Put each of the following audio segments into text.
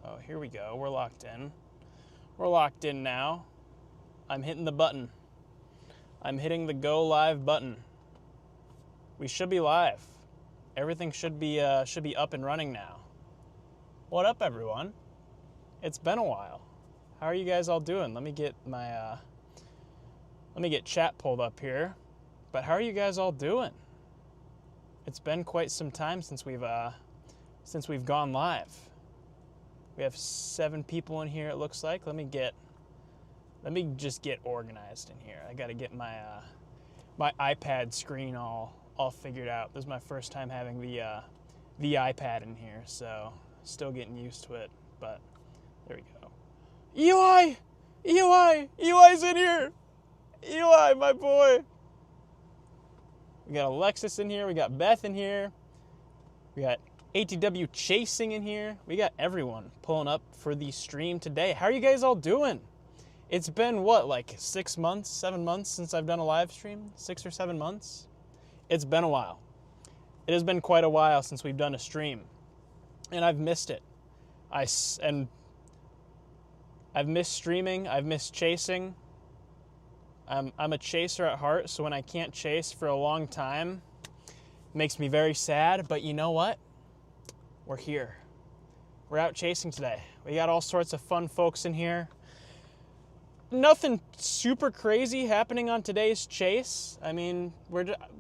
Oh, here we go. We're locked in. We're locked in now. I'm hitting the button. I'm hitting the go live button. We should be live. Everything should be up and running now. What up, everyone? It's been a while. How are you guys all doing? Let me get chat pulled up here. But how are you guys all doing? It's been quite some time since we've gone live. We have 7 people in here, it looks like. Let me just get organized in here. I gotta get my iPad screen all figured out. This is my first time having the iPad in here, so still getting used to it, but there we go. EUI's in here. EUI, my boy. We got Alexis in here. We got Beth in here. We got ATW Chasing in here. We got everyone pulling up for the stream today. How are you guys all doing? It's been, what, like 6 months, 7 months since I've done a live stream? 6 or 7 months? It's been a while. It has been quite a while since we've done a stream. And I've missed it. I've missed streaming. I've missed chasing. I'm a chaser at heart, so when I can't chase for a long time, it makes me very sad. But you know what? We're here. We're out chasing today. We got all sorts of fun folks in here. Nothing super crazy happening on today's chase. I mean,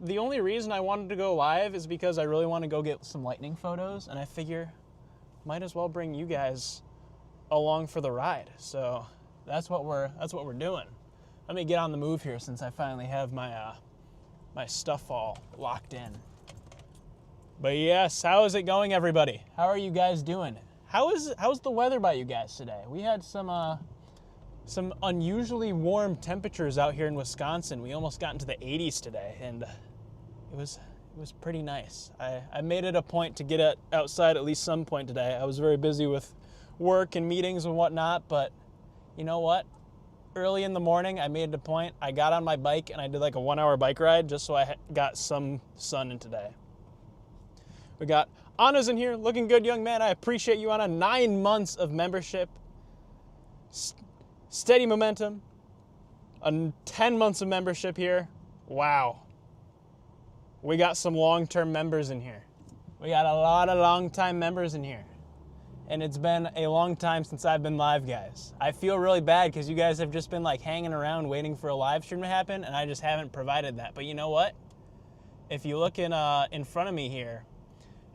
the only reason I wanted to go live is because I really want to go get some lightning photos, and I figure might as well bring you guys along for the ride. So that's what we're doing. Let me get on the move here since I finally have my stuff all locked in. But yes, how is it going, everybody? How are you guys doing? How's the weather by you guys today? We had some unusually warm temperatures out here in Wisconsin. We almost got into the 80s today, and it was pretty nice. I made it a point to get outside at least some point today. I was very busy with work and meetings and whatnot, but you know what? Early in the morning, I made it a point. I got on my bike and I did like a 1-hour bike ride just so I got some sun in today. We got Anna's in here, looking good, young man. I appreciate you, Anna. 9 months of membership. Steady momentum. 10 months of membership here. Wow. We got some long-term members in here. We got a lot of long-time members in here. And it's been a long time since I've been live, guys. I feel really bad because you guys have just been like hanging around waiting for a live stream to happen, and I just haven't provided that. But you know what? If you look in front of me here,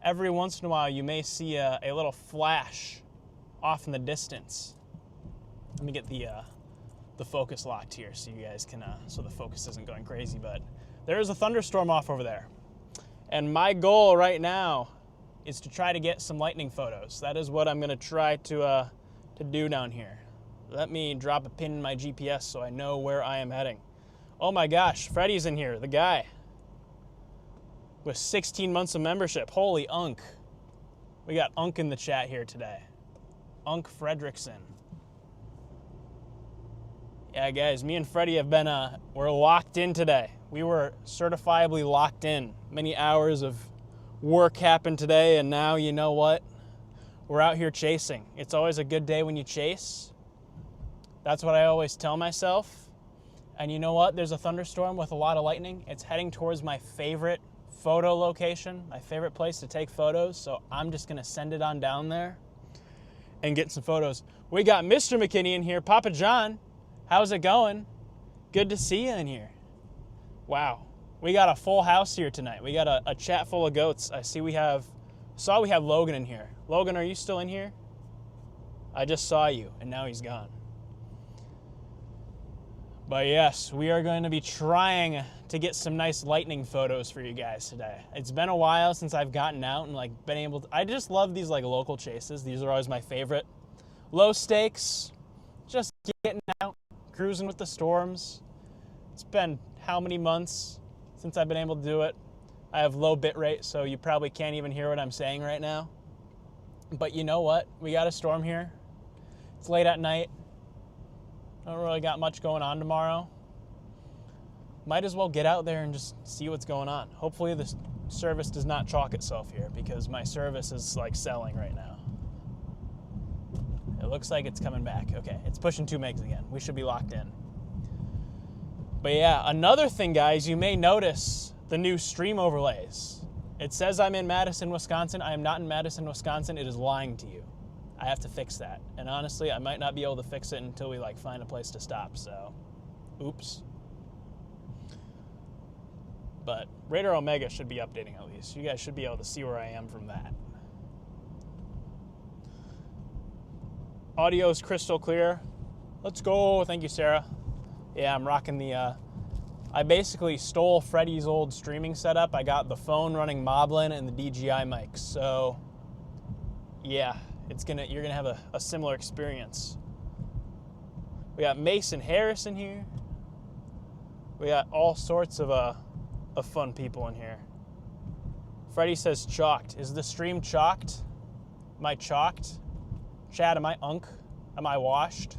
every once in a while you may see a little flash off in the distance. Let me get the focus locked here so you guys can, so the focus isn't going crazy. But there is a thunderstorm off over there. And my goal right now is to try to get some lightning photos. That is what I'm gonna try to do down here. Let me drop a pin in my GPS so I know where I am heading. Oh my gosh, Freddie's in here, the guy with 16 months of membership. Holy Unk. We got Unk in the chat here today. Unk Fredrickson. Yeah, guys, me and Freddie have been, we're locked in today. We were certifiably locked in. Many hours of work happened today, and now you know what? We're out here chasing. It's always a good day when you chase. That's what I always tell myself. And you know what? There's a thunderstorm with a lot of lightning. It's heading towards my favorite photo location, my favorite place to take photos, so I'm just gonna send it on down there and get some photos. We got Mr. McKinney in here. Papa John, how's it going? Good to see you in here. Wow. We got a full house here tonight. We got a chat full of goats. I see we have Logan in here. Logan, are you still in here? I just saw you, and now he's gone. But yes, we are going to be trying to get some nice lightning photos for you guys today. It's been a while since I've gotten out and like been able to, I just love these like local chases. These are always my favorite. Low stakes, just getting out, cruising with the storms. It's been how many months since I've been able to do it. I have low bit rate, so you probably can't even hear what I'm saying right now. But you know what? We got a storm here. It's late at night. Don't really got much going on tomorrow. Might as well get out there and just see what's going on. Hopefully the service does not chalk itself here because my service is like selling right now. looks like it's coming back. Okay, it's pushing 2 megs again. We should be locked in. But yeah, another thing, guys, you may notice the new stream overlays. It says I'm in Madison, Wisconsin. I am not in Madison, Wisconsin. It is lying to you. I have to fix that. And honestly, I might not be able to fix it until we like find a place to stop, so oops. But Radar Omega should be updating at least. You guys should be able to see where I am from that. Audio is crystal clear. Let's go. Thank you, Sarah. Yeah, I'm rocking the, I basically stole Freddie's old streaming setup. I got the phone running Moblin and the DJI mics. So yeah, you're gonna have a similar experience. We got Mason Harris in here. We got all sorts of fun people in here. Freddie says chalked. Is the stream chalked? Am I chalked? Chad, am I unk? Am I washed?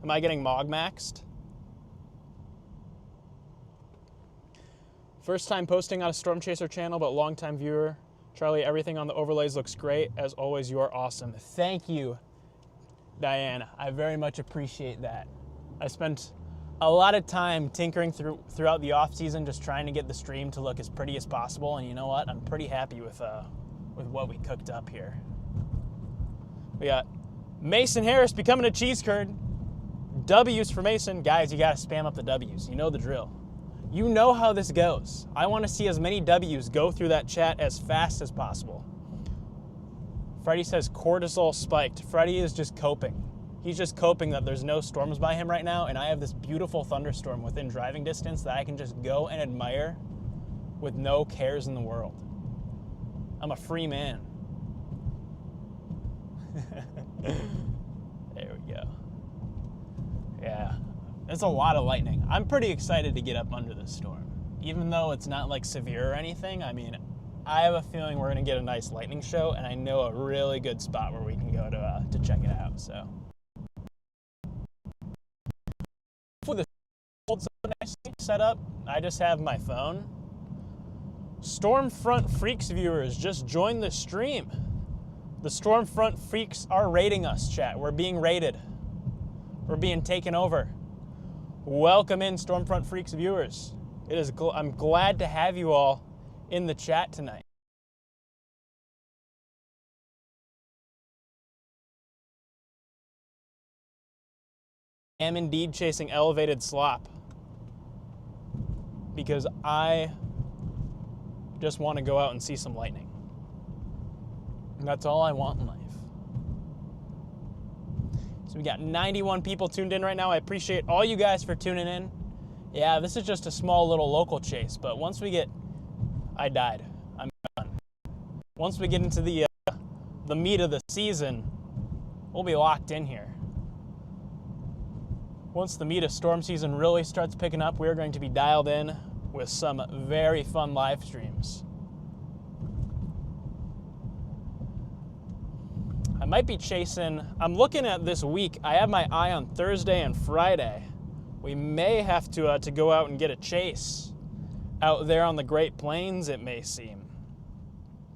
Am I getting Mogmaxed? First time posting on a Storm Chaser channel, but long time viewer. Charlie, everything on the overlays looks great. As always, you are awesome. Thank you, Diana. I very much appreciate that. I spent a lot of time tinkering throughout the off season, just trying to get the stream to look as pretty as possible. And you know what? I'm pretty happy with what we cooked up here. We got Mason Harris becoming a cheese curd. W's for Mason. Guys, you gotta spam up the W's. You know the drill. You know how this goes. I want to see as many W's go through that chat as fast as possible. Freddie says cortisol spiked. Freddie is just coping. He's just coping that there's no storms by him right now, and I have this beautiful thunderstorm within driving distance that I can just go and admire with no cares in the world. I'm a free man. There we go. Yeah, there's a lot of lightning. I'm pretty excited to get up under this storm. Even though it's not like severe or anything, I mean, I have a feeling we're gonna get a nice lightning show, and I know a really good spot where we can go to check it out, so. For the so nicely set up, I just have my phone. Stormfront Freaks viewers, just join the stream. The Stormfront Freaks are raiding us, chat. We're being raided. We're being taken over. Welcome in, Stormfront Freaks viewers. I'm glad to have you all in the chat tonight. I am indeed chasing elevated slop because I just want to go out and see some lightning. And that's all I want in life. So we got 91 people tuned in right now. I appreciate all you guys for tuning in. Yeah, this is just a small little local chase, but once we get, I died. I'm done. Once we get into the meat of the season, we'll be locked in here. Once the meat of storm season really starts picking up, we're going to be dialed in with some very fun live streams. I might be chasing, I'm looking at this week. I have my eye on Thursday and Friday. We may have to go out and get a chase out there on the Great Plains, it may seem.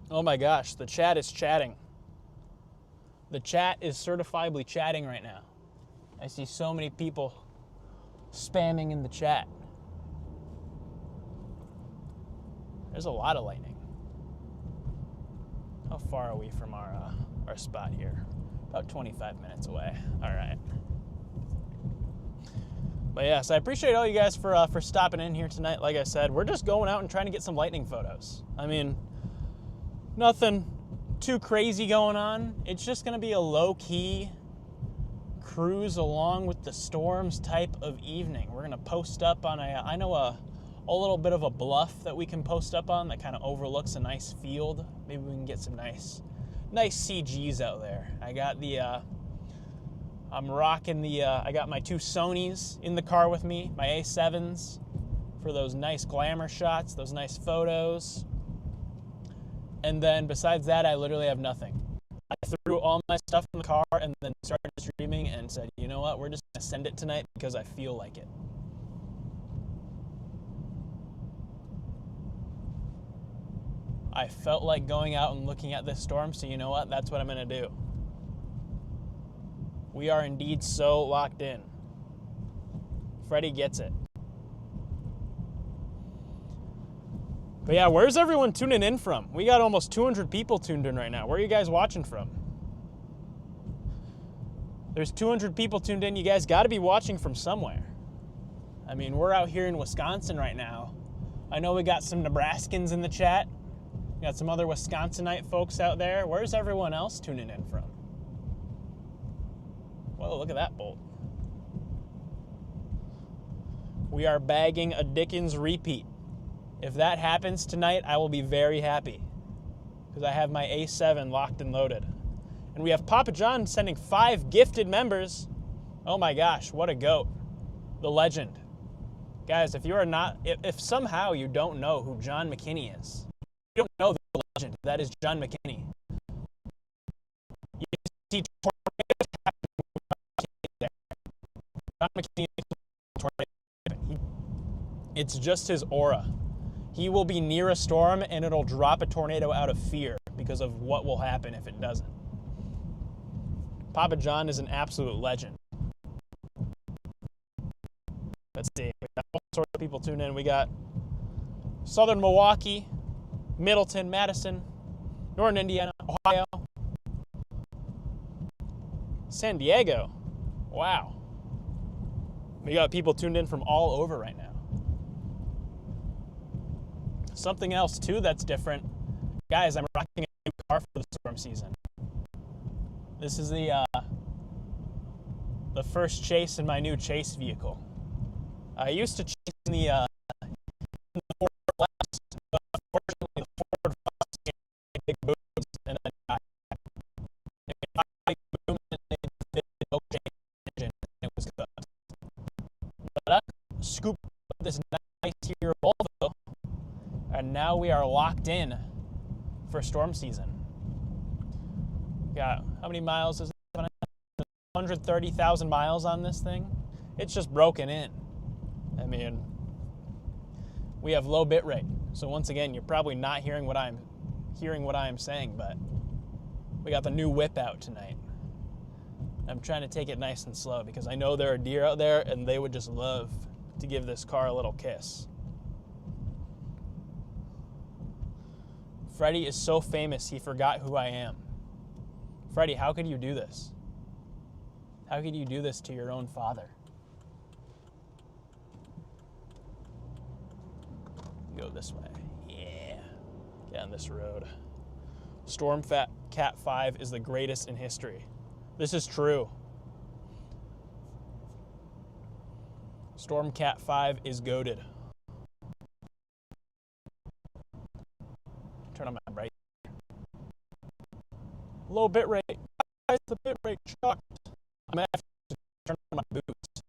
Oh my gosh, the chat is chatting. The chat is certifiably chatting right now. I see so many people spamming in the chat. There's a lot of lightning. How far are we from our spot here? About 25 minutes away. All right. But yes, I appreciate all you guys for stopping in here tonight. Like I said, we're just going out and trying to get some lightning photos. I mean, nothing too crazy going on. It's just going to be a low-key cruise along with the storms type of evening. We're going to post up on I know a little bit of a bluff that we can post up on that kind of overlooks a nice field. Maybe we can get some nice CGs out there. I got I'm rocking I got my two Sonys in the car with me, my A7s, for those nice glamour shots, those nice photos. And then besides that, I literally have nothing. I threw all my stuff in the car and then started streaming and said, you know what, we're just gonna send it tonight because I feel like it. I felt like going out and looking at this storm, so you know what? That's what I'm going to do. We are indeed so locked in. Freddie gets it. But yeah, where's everyone tuning in from? We got almost 200 people tuned in right now. Where are you guys watching from? There's 200 people tuned in. You guys got to be watching from somewhere. I mean, we're out here in Wisconsin right now. I know we got some Nebraskans in the chat. We got some other Wisconsinite folks out there. Where's everyone else tuning in from? Whoa, look at that bolt. We are bagging a Dickens repeat. If that happens tonight, I will be very happy because I have my A7 locked and loaded. And we have Papa John sending 5 gifted members. Oh my gosh, what a goat. The legend. Guys, if you are not, if somehow you don't know who John McKinney is, you don't know the legend. That is John McKinney. You see tornadoes happen there. John McKinney is a tornado. It's just his aura. He will be near a storm and it'll drop a tornado out of fear because of what will happen if it doesn't. Papa John is an absolute legend. Let's see. We got all sorts of people tuned in. We got Southern Milwaukee, Middleton, Madison, Northern Indiana, Ohio, San Diego. Wow. We got people tuned in from all over right now. Something else, too, that's different. Guys, I'm rocking a new car for the storm season. This is the first chase in my new chase vehicle. I used to chase in the Ford Blast, but unfortunately the Ford Blast gave big booms and then died. It made a big boom and it did no engine and it was cooked. But I scooped up this nice here Volvo, and now we are locked in for storm season. Got how many miles is it? 130,000 miles on this thing. It's just broken in. I mean, we have low bit rate. So once again, you're probably not hearing what I'm saying, but we got the new whip out tonight. I'm trying to take it nice and slow because I know there are deer out there and they would just love to give this car a little kiss. Freddie is so famous he forgot who I am. Freddie, how could you do this? How could you do this to your own father? Go this way. Yeah. Get on this road. Storm Cat 5 is the greatest in history. This is true. Storm Cat 5 is goated. Turn on my bright. Low bit rate. Guys, the bit rate shocked. I might have to turn on my boots.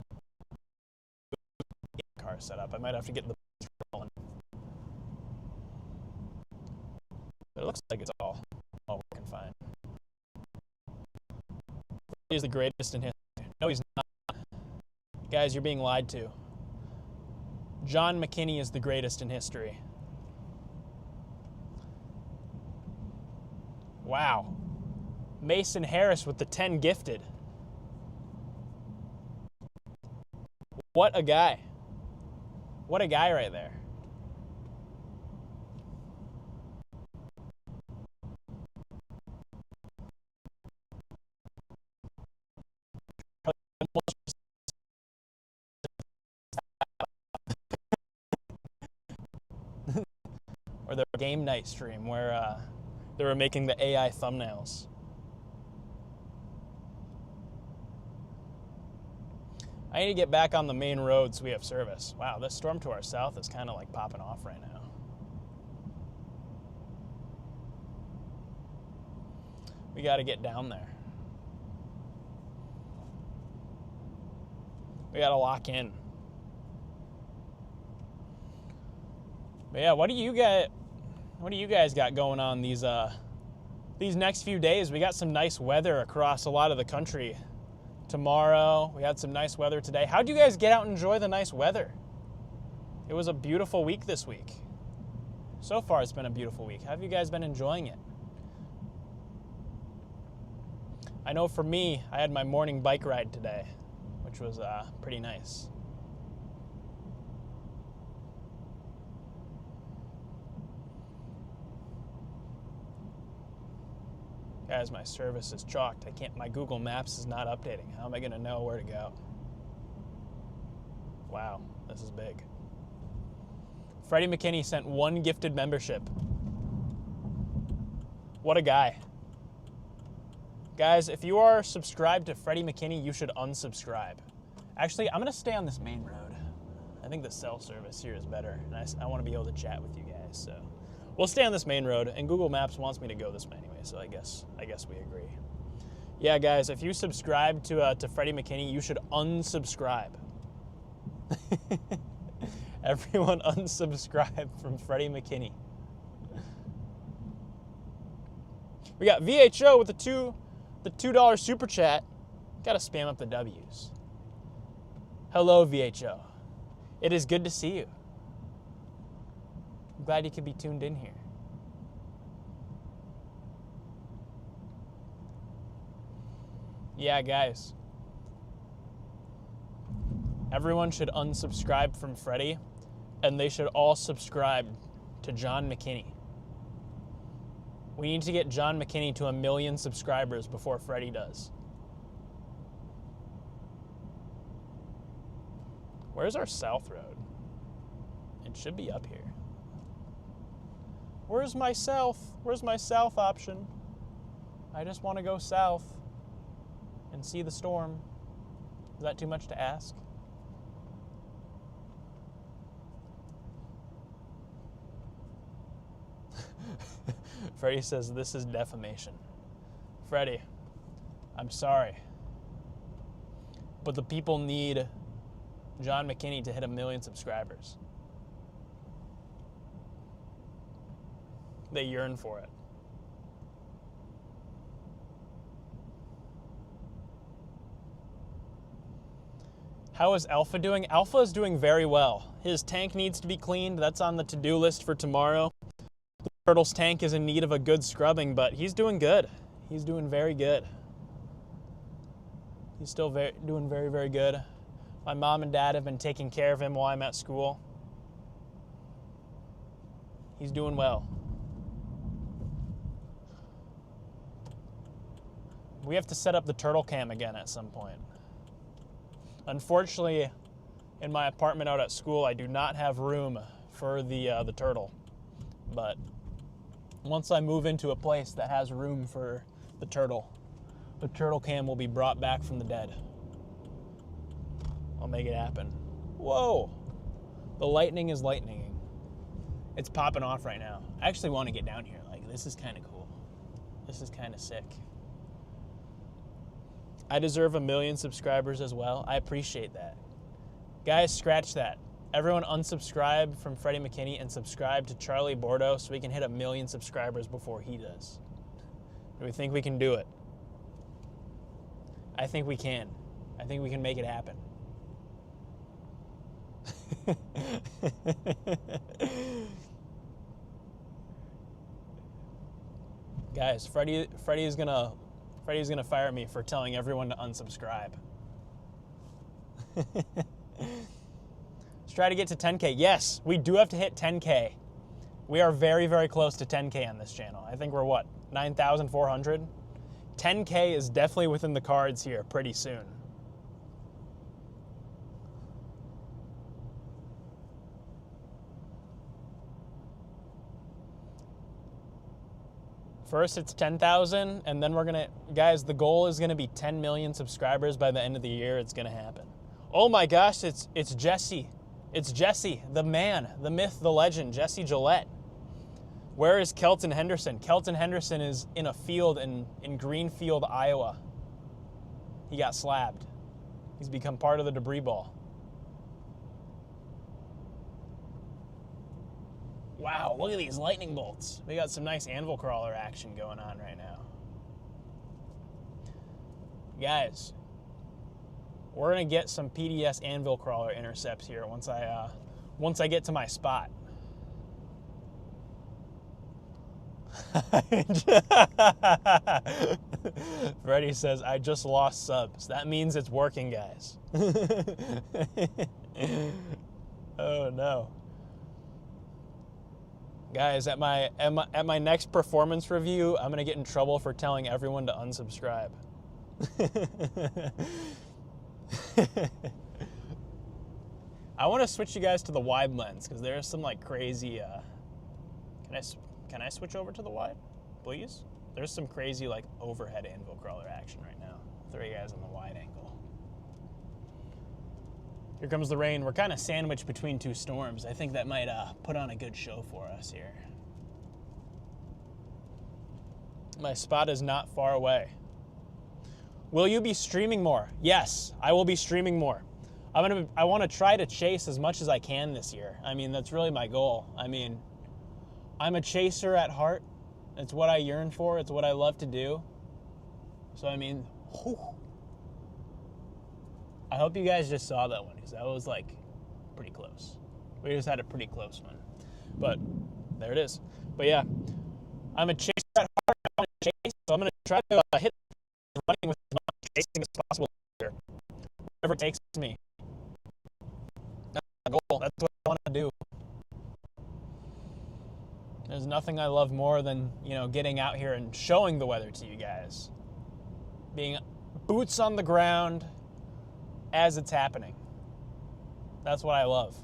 Car set up. I might have to get the boots rolling. But it looks like it's all working fine. He's the greatest in history. No, he's not. Guys, you're being lied to. John McKinney is the greatest in history. Wow. Mason Harris with the 10 gifted. What a guy. What a guy right there. Or their game night stream where they were making the AI thumbnails. I need to get back on the main roads so we have service. Wow, this storm to our south is kind of like popping off right now. We got to get down there. We got to lock in. But yeah, what do you guys got going on these next few days? We got some nice weather across a lot of the country. Tomorrow, we had some nice weather today. How'd you guys get out and enjoy the nice weather? It was a beautiful week this week. So far, it's been a beautiful week. How have you guys been enjoying it? I know for me, I had my morning bike ride today, which was pretty nice. Guys, my service is chalked. My Google Maps is not updating. How am I gonna know where to go? Wow, this is big. Freddie McKinney sent 1 gifted membership. What a guy. Guys, if you are subscribed to Freddie McKinney, you should unsubscribe. Actually, I'm gonna stay on this main road. I think the cell service here is better, and I wanna be able to chat with you guys, so. We'll stay on this main road, and Google Maps wants me to go this way anyway, so I guess we agree. Yeah, guys, if you subscribe to Freddie McKinney, you should unsubscribe. Everyone unsubscribe from Freddie McKinney. We got VHO with the $2 super chat. Gotta spam up the W's. Hello, VHO. It is good to see you. I'm glad you could be tuned in here. Yeah, guys. Everyone should unsubscribe from Freddie, and they should all subscribe to John McKinney. We need to get John McKinney to 1 million subscribers before Freddie does. Where's our south road? It should be up here. Where's my south? Where's my south option? I just want to go south and see the storm. Is that too much to ask? Freddie says this is defamation. Freddie, I'm sorry, but the people need John McKinney to hit 1 million subscribers. They yearn for it. How is Alpha doing? Alpha is doing very well. His tank needs to be cleaned. That's on the to-do list for tomorrow. The Turtle's tank is in need of a good scrubbing, but he's doing good. He's doing very good. He's still doing very, very good. My mom and dad have been taking care of him while I'm at school. He's doing well. We have to set up the turtle cam again at some point. Unfortunately, in my apartment out at school, I do not have room for the turtle. But once I move into a place that has room for the turtle cam will be brought back from the dead. I'll make it happen. Whoa! The lightning is lightninging. It's popping off right now. I actually want to get down here. Like, this is kind of cool. This is kind of sick. I deserve 1 million subscribers as well. I appreciate that. Guys, scratch that. Everyone unsubscribe from Freddie McKinney and subscribe to Charlie Bourdo so we can hit 1 million subscribers before he does. Do we think we can do it? I think we can. I think we can make it happen. Guys, Freddie's gonna fire me for telling everyone to unsubscribe. Let's try to get to 10K. Yes, we do have to hit 10K. We are very, very close to 10K on this channel. I think we're what, 9,400? 10K is definitely within the cards here pretty soon. First, it's 10,000, and then we're gonna, guys, the goal is gonna be 10 million subscribers by the end of the year. It's gonna happen. Oh my gosh, it's Jesse. It's Jesse, the man, the myth, the legend, Jesse Gillette. Where is Kelton Henderson? Kelton Henderson is in a field in Greenfield, Iowa. He got slabbed. He's become part of the debris ball. Wow, look at these lightning bolts. We got some nice anvil crawler action going on right now. Guys, we're gonna get some PDS anvil crawler intercepts here once I get to my spot. Freddie says, I just lost subs. That means it's working, guys. Oh no. Guys, at my next performance review, I'm gonna get in trouble for telling everyone to unsubscribe. I want to switch you guys to the wide lens because there's some like crazy. Can I switch over to the wide, please? There's some crazy like overhead anvil crawler action right now. I'll throw you guys on the wide angle. Here comes the rain. We're kind of sandwiched between two storms. I think that might put on a good show for us here. My spot is not far away. Will you be streaming more? Yes, I will be streaming more. I want to try to chase as much as I can this year. I mean, that's really my goal. I mean, I'm a chaser at heart. It's what I yearn for. It's what I love to do. So, I mean, whew. I hope you guys just saw that one because that was like pretty close. We just had a pretty close one. But there it is. But yeah, I'm a chaser at heart. I'm a chaser, so I'm going to try to hit running with as much chasing as possible here. Whatever it takes me. That's my goal. That's what I want to do. There's nothing I love more than, getting out here and showing the weather to you guys. Being boots on the ground as it's happening. That's what I love.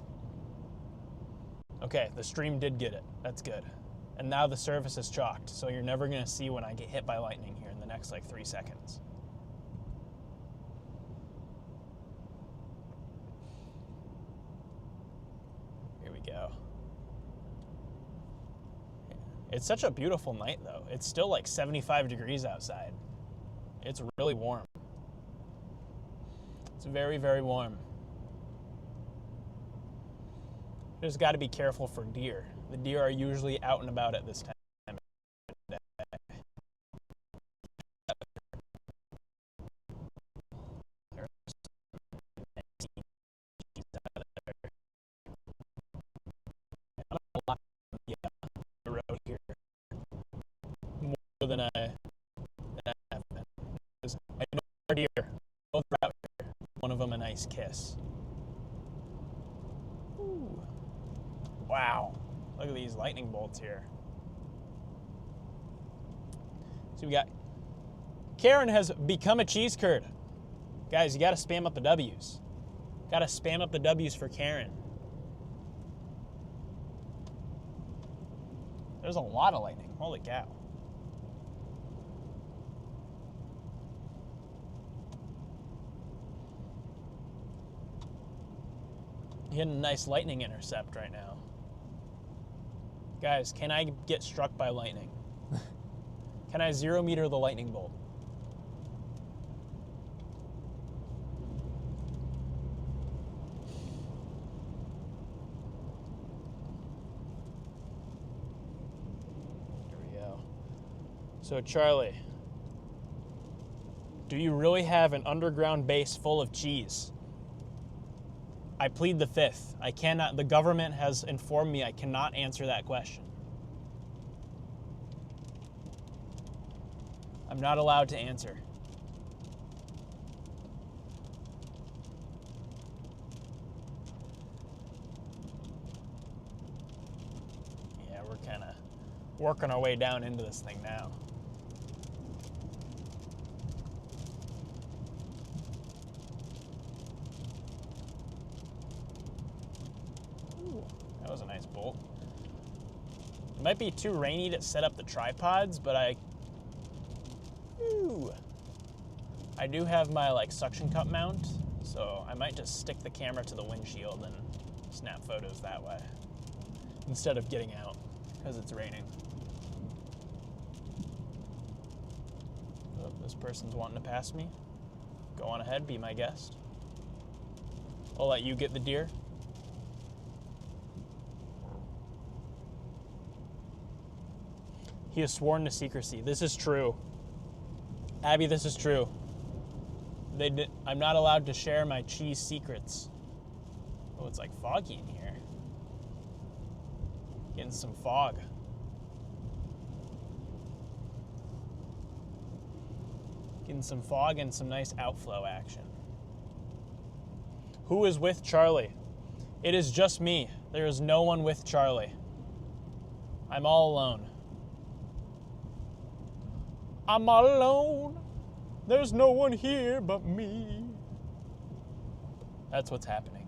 Okay, the stream did get it. That's good. And now the surface is chalked, so you're never going to see when I get hit by lightning here in the next, 3 seconds. Here we go. It's such a beautiful night, though. It's still 75 degrees outside. It's really warm. It's very, very warm. Just got to be careful for deer. The deer are usually out and about at this time of day. The road here more than I have been. I know our deer both are out here. One of them a nice kiss. Ooh. Wow. Look at these lightning bolts here. So we got Karen has become a cheese curd. Guys, you got to spam up the W's. Got to spam up the W's for Karen. There's a lot of lightning. Holy cow. Getting a nice lightning intercept right now. Guys, can I get struck by lightning? Can I 0 meter the lightning bolt? Here we go. So Charlie, do you really have an underground base full of cheese? I plead the fifth. I cannot, the government has informed me I cannot answer that question. I'm not allowed to answer. Yeah, we're kind of working our way down into this thing now. That was a nice bolt. It might be too rainy to set up the tripods, but I do have my suction cup mount, so I might just stick the camera to the windshield and snap photos that way instead of getting out because it's raining. Oh, this person's wanting to pass me. Go on ahead, be my guest. I'll let you get the deer. He has sworn to secrecy. This is true. Abby, this is true. I'm not allowed to share my cheese secrets. Oh, it's foggy in here. Getting some fog. Getting some fog and some nice outflow action. Who is with Charlie? It is just me. There is no one with Charlie. I'm all alone. I'm all alone. There's no one here but me. That's what's happening.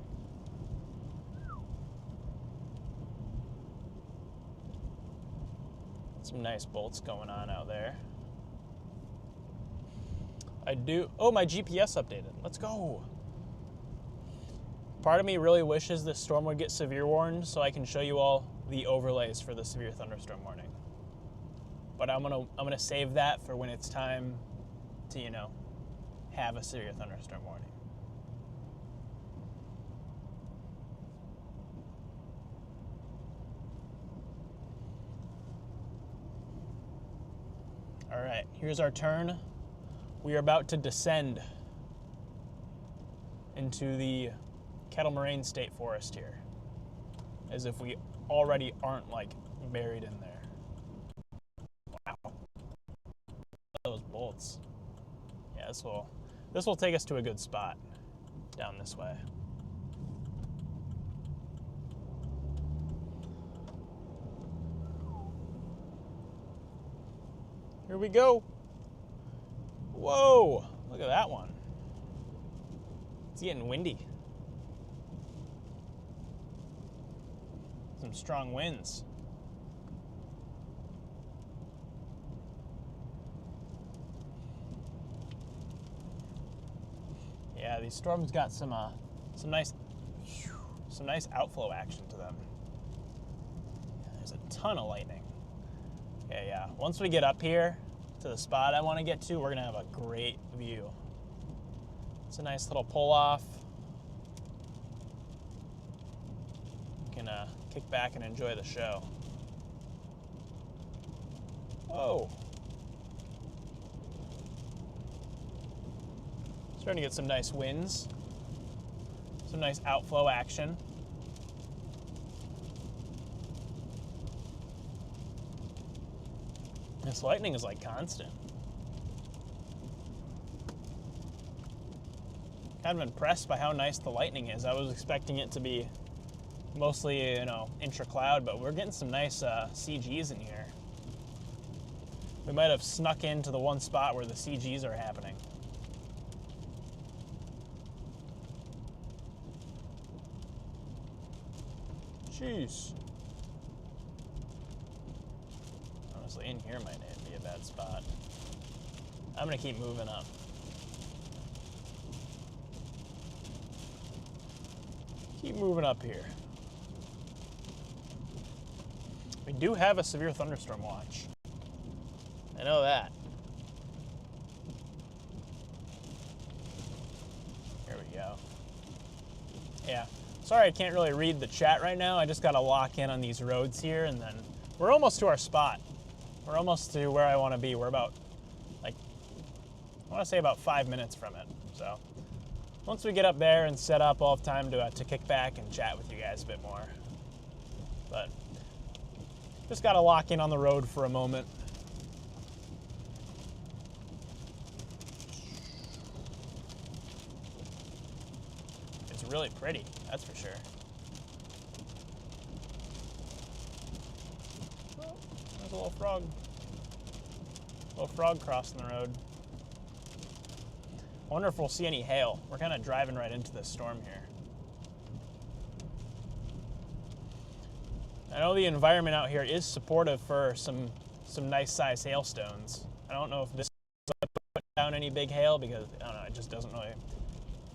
Some nice bolts going on out there. Oh, my GPS updated. Let's go. Part of me really wishes this storm would get severe warned so I can show you all the overlays for the severe thunderstorm warning. But I'm gonna save that for when it's time to, you know, have a severe thunderstorm warning. All right, here's our turn. We are about to descend into the Kettle Moraine State Forest here, as if we already aren't, like, buried in there. Wow. Those bolts. Yeah, this will take us to a good spot down this way. Here we go. Whoa, look at that one. It's getting windy. Some strong winds. Yeah, these storms got some nice outflow action to them. Yeah, there's a ton of lightning. Okay, yeah. Once we get up here to the spot I want to get to, we're gonna have a great view. It's a nice little pull off. You can kick back and enjoy the show. Whoa. Starting to get some nice winds. Some nice outflow action. This lightning is like constant. Kind of impressed by how nice the lightning is. I was expecting it to be mostly, you know, intra-cloud, but we're getting some nice CGs in here. We might have snuck into the one spot where the CGs are happening. Jeez. Honestly, in here might be a bad spot. I'm gonna keep moving up. Keep moving up here. We do have a severe thunderstorm watch. I know that. Here we go. Yeah. Sorry I can't really read the chat right now. I just got to lock in on these roads here, and then we're almost to our spot. We're almost to where I want to be. We're about, like, I want to say about 5 minutes from it. So once we get up there and set up, I'll have time to kick back and chat with you guys a bit more. But just got to lock in on the road for a moment. It's really pretty, that's for sure. Oh, there's a little frog. Little frog crossing the road. I wonder if we'll see any hail. We're kind of driving right into this storm here. I know the environment out here is supportive for some nice size hailstones. I don't know if this put down any big hail because, I don't know, it just doesn't really,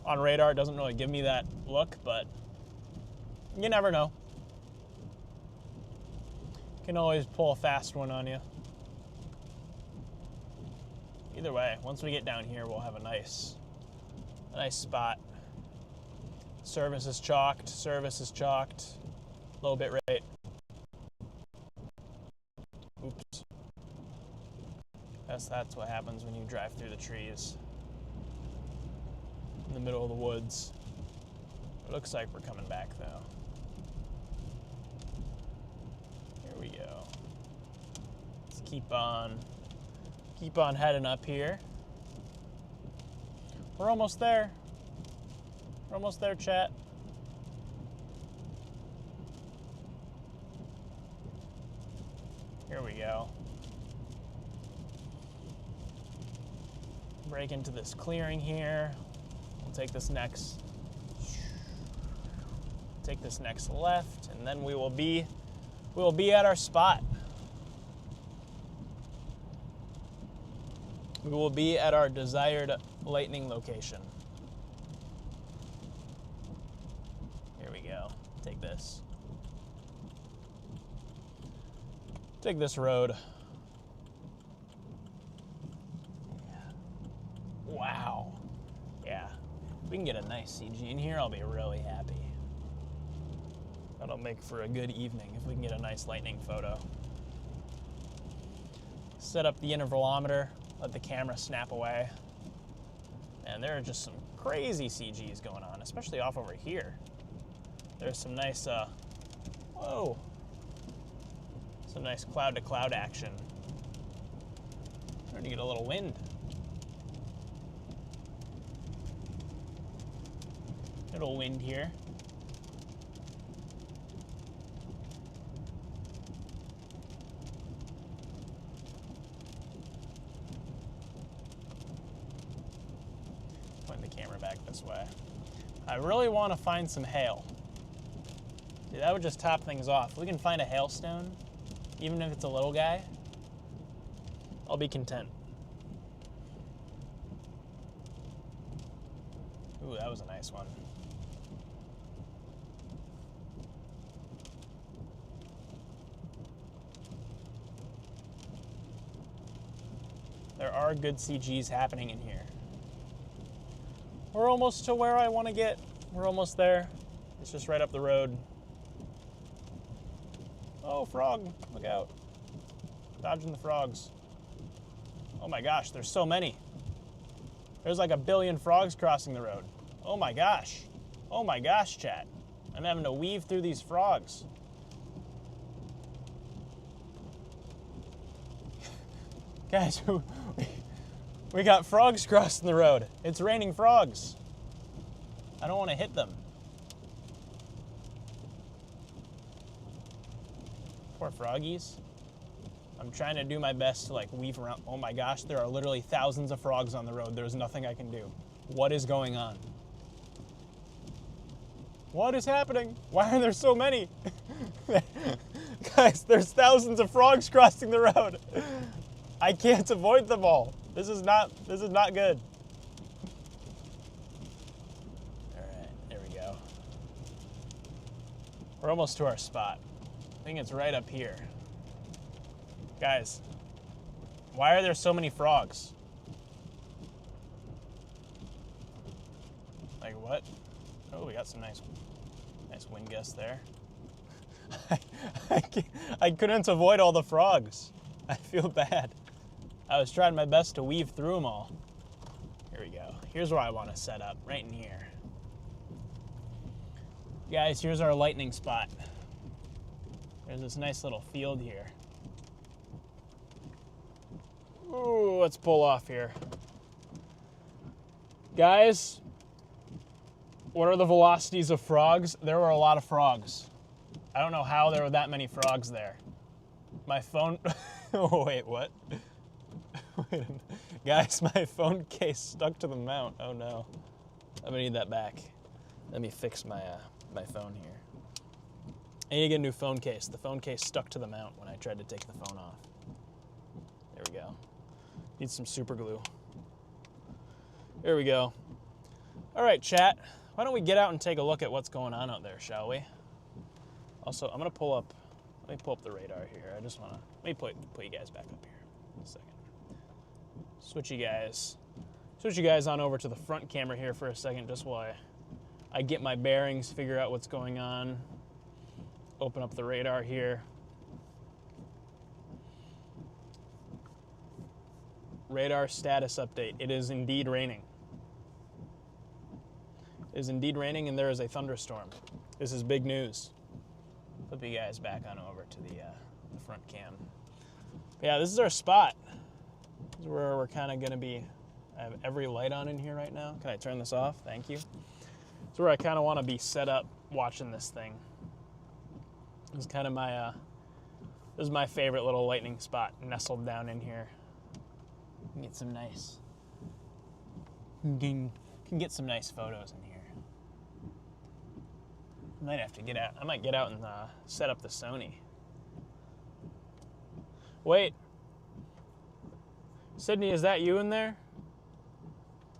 on radar, it doesn't really give me that look, but you never know. You can always pull a fast one on you. Either way, once we get down here, we'll have a nice spot. Service is chalked, low bit rate. Oops. That's what happens when you drive through the trees in the middle of the woods. It looks like we're coming back though. Here we go. Let's keep on heading up here. We're almost there. We're almost there, chat. Here we go. Break into this clearing here. We'll take this next left, and then we will be at our spot. We will be at our desired lightning location. Here we go. Take this. Take this road. Wow. Yeah. If we can get a nice CG in here, I'll be really happy. That'll make for a good evening if we can get a nice lightning photo. Set up the intervalometer, let the camera snap away. And there are just some crazy CGs going on, especially off over here. There's some nice, whoa. Some nice cloud-to-cloud action. Starting to get a little wind. Little wind here. Point the camera back this way. I really want to find some hail. Dude, that would just top things off. If we can find a hailstone, even if it's a little guy, I'll be content. Ooh, that was a nice one. There are good CGs happening in here. We're almost to where I want to get. We're almost there. It's just right up the road. Oh, frog. Look out. Dodging the frogs. Oh my gosh, there's so many. There's like 1 billion frogs crossing the road. Oh my gosh. Oh my gosh, chat. I'm having to weave through these frogs. Guys, we got frogs crossing the road. It's raining frogs. I don't want to hit them. Poor froggies. I'm trying to do my best to like weave around. Oh my gosh, there are literally thousands of frogs on the road. There's nothing I can do. What is going on? What is happening? Why are there so many? Guys, there's thousands of frogs crossing the road. I can't avoid them all. This is not good. All right, there we go. We're almost to our spot. I think it's right up here. Guys, why are there so many frogs? Like what? Oh, we got some nice wind gusts there. I couldn't avoid all the frogs. I feel bad. I was trying my best to weave through them all. Here we go. Here's where I want to set up, right in here. Guys, here's our lightning spot. There's this nice little field here. Ooh, let's pull off here. Guys, what are the velocities of frogs? There were a lot of frogs. I don't know how there were that many frogs there. My phone... Oh, wait, what? Guys, my phone case stuck to the mount. Oh, no. I'm going to need that back. Let me fix my phone here. I need to get a new phone case. The phone case stuck to the mount when I tried to take the phone off. There we go. Need some super glue. There we go. All right, chat. Why don't we get out and take a look at what's going on out there, shall we? Also, I'm going to let me pull up the radar here. I just want to, let me put you guys back up here in a second. Switch you guys on over to the front camera here for a second, just while I get my bearings, figure out what's going on. Open up the radar here. Radar status update. It is indeed raining. It is indeed raining, and there is a thunderstorm. This is big news. Flip you guys back on over to the front cam. But yeah, this is our spot. This is where we're kind of going to be I have every light on in here right now. Can I turn this off? Thank you. It's where I kind of want to be set up watching this thing. It's kind of my, this is my favorite little lightning spot nestled down in here. Get some nice, can get some nice photos in here. I might have to get out. I might get out and set up the Sony. Wait. Sydney, is that you in there?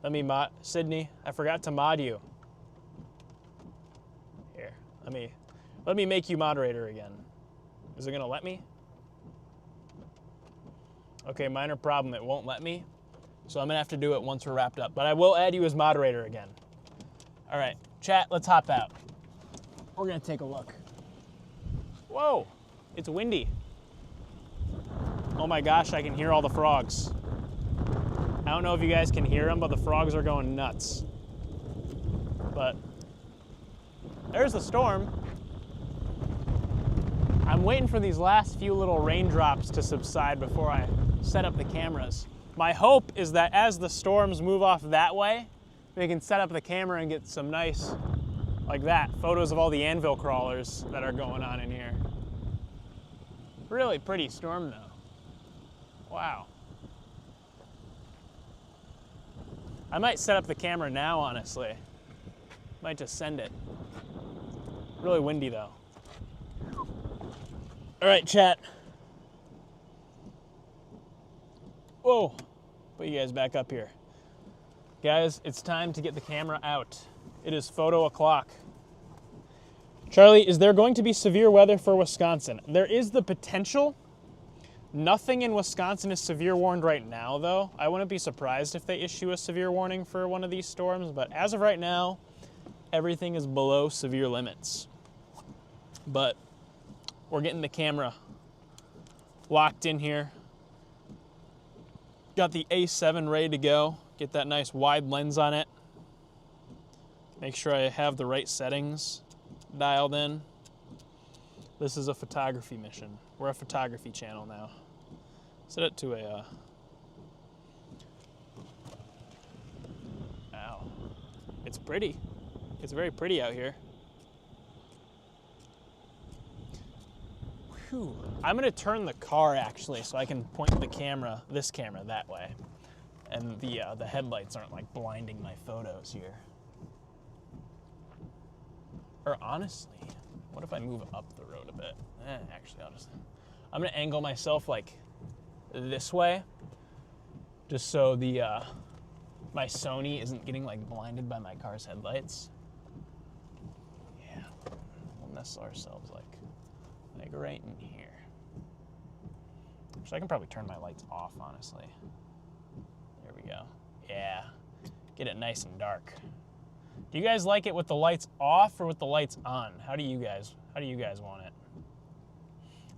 Let me mod, Sydney, I forgot to mod you. Here, let me make you moderator again. Is it gonna let me? Okay, minor problem, it won't let me. So I'm gonna have to do it once we're wrapped up. But I will add you as moderator again. All right, chat, let's hop out. We're gonna take a look. Whoa, it's windy. Oh my gosh, I can hear all the frogs. I don't know if you guys can hear them, but the frogs are going nuts. But there's the storm. I'm waiting for these last few little raindrops to subside before I set up the cameras. My hope is that as the storms move off that way, we can set up the camera and get some nice, like that, photos of all the anvil crawlers that are going on in here. Really pretty storm though. Wow. I might set up the camera now, honestly. Might just send it. Really windy though. All right, chat. Whoa, put you guys back up here. Guys, it's time to get the camera out. It is photo o'clock. Charlie, is there going to be severe weather for Wisconsin? There is the potential. Nothing in Wisconsin is severe warned right now, though. I wouldn't be surprised if they issue a severe warning for one of these storms, but as of right now, everything is below severe limits. But we're getting the camera locked in here. Got the A7 ready to go. Get that nice wide lens on it. Make sure I have the right settings dialed in. This is a photography mission. We're a photography channel now. Set it to a, ow. It's pretty. It's very pretty out here. Whew. I'm gonna turn the car actually so I can point the camera, this camera, that way. And the headlights aren't like blinding my photos here. Or honestly, what if I move up the road a bit? Actually, I'm gonna angle myself like this way, just so my Sony isn't getting like blinded by my car's headlights. Yeah, we'll nestle ourselves like right in here. So I can probably turn my lights off, honestly. There we go. Yeah, get it nice and dark. Do you guys like it with the lights off or with the lights on? How do you guys want it?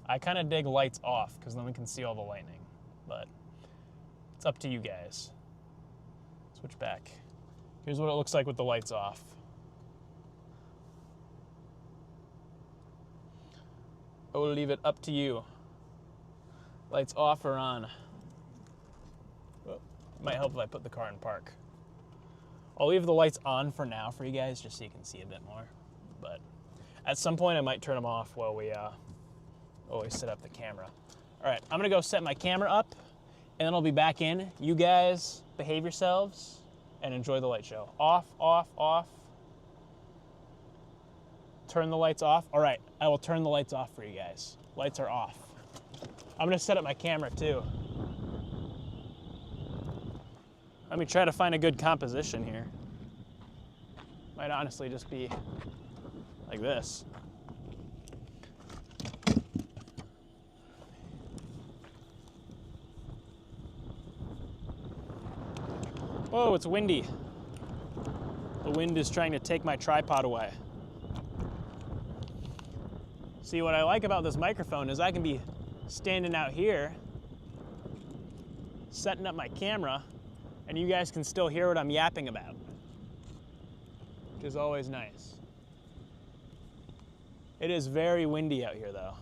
I kind of dig lights off because then we can see all the lightning, but it's up to you guys. Switch back. Here's what it looks like with the lights off. I will leave it up to you. Lights off or on. Well, might help if I put the car in park. I'll leave the lights on for now for you guys just so you can see a bit more. But at some point I might turn them off while we set up the camera. All right, I'm gonna go set my camera up and then I'll be back in. You guys behave yourselves and enjoy the light show. Off, off, off. Turn the lights off. All right, I will turn the lights off for you guys. Lights are off. I'm gonna set up my camera too. Let me try to find a good composition here. Might honestly just be like this. Whoa, it's windy. The wind is trying to take my tripod away. See, what I like about this microphone is I can be standing out here, setting up my camera, and you guys can still hear what I'm yapping about, which is always nice. It is very windy out here, though.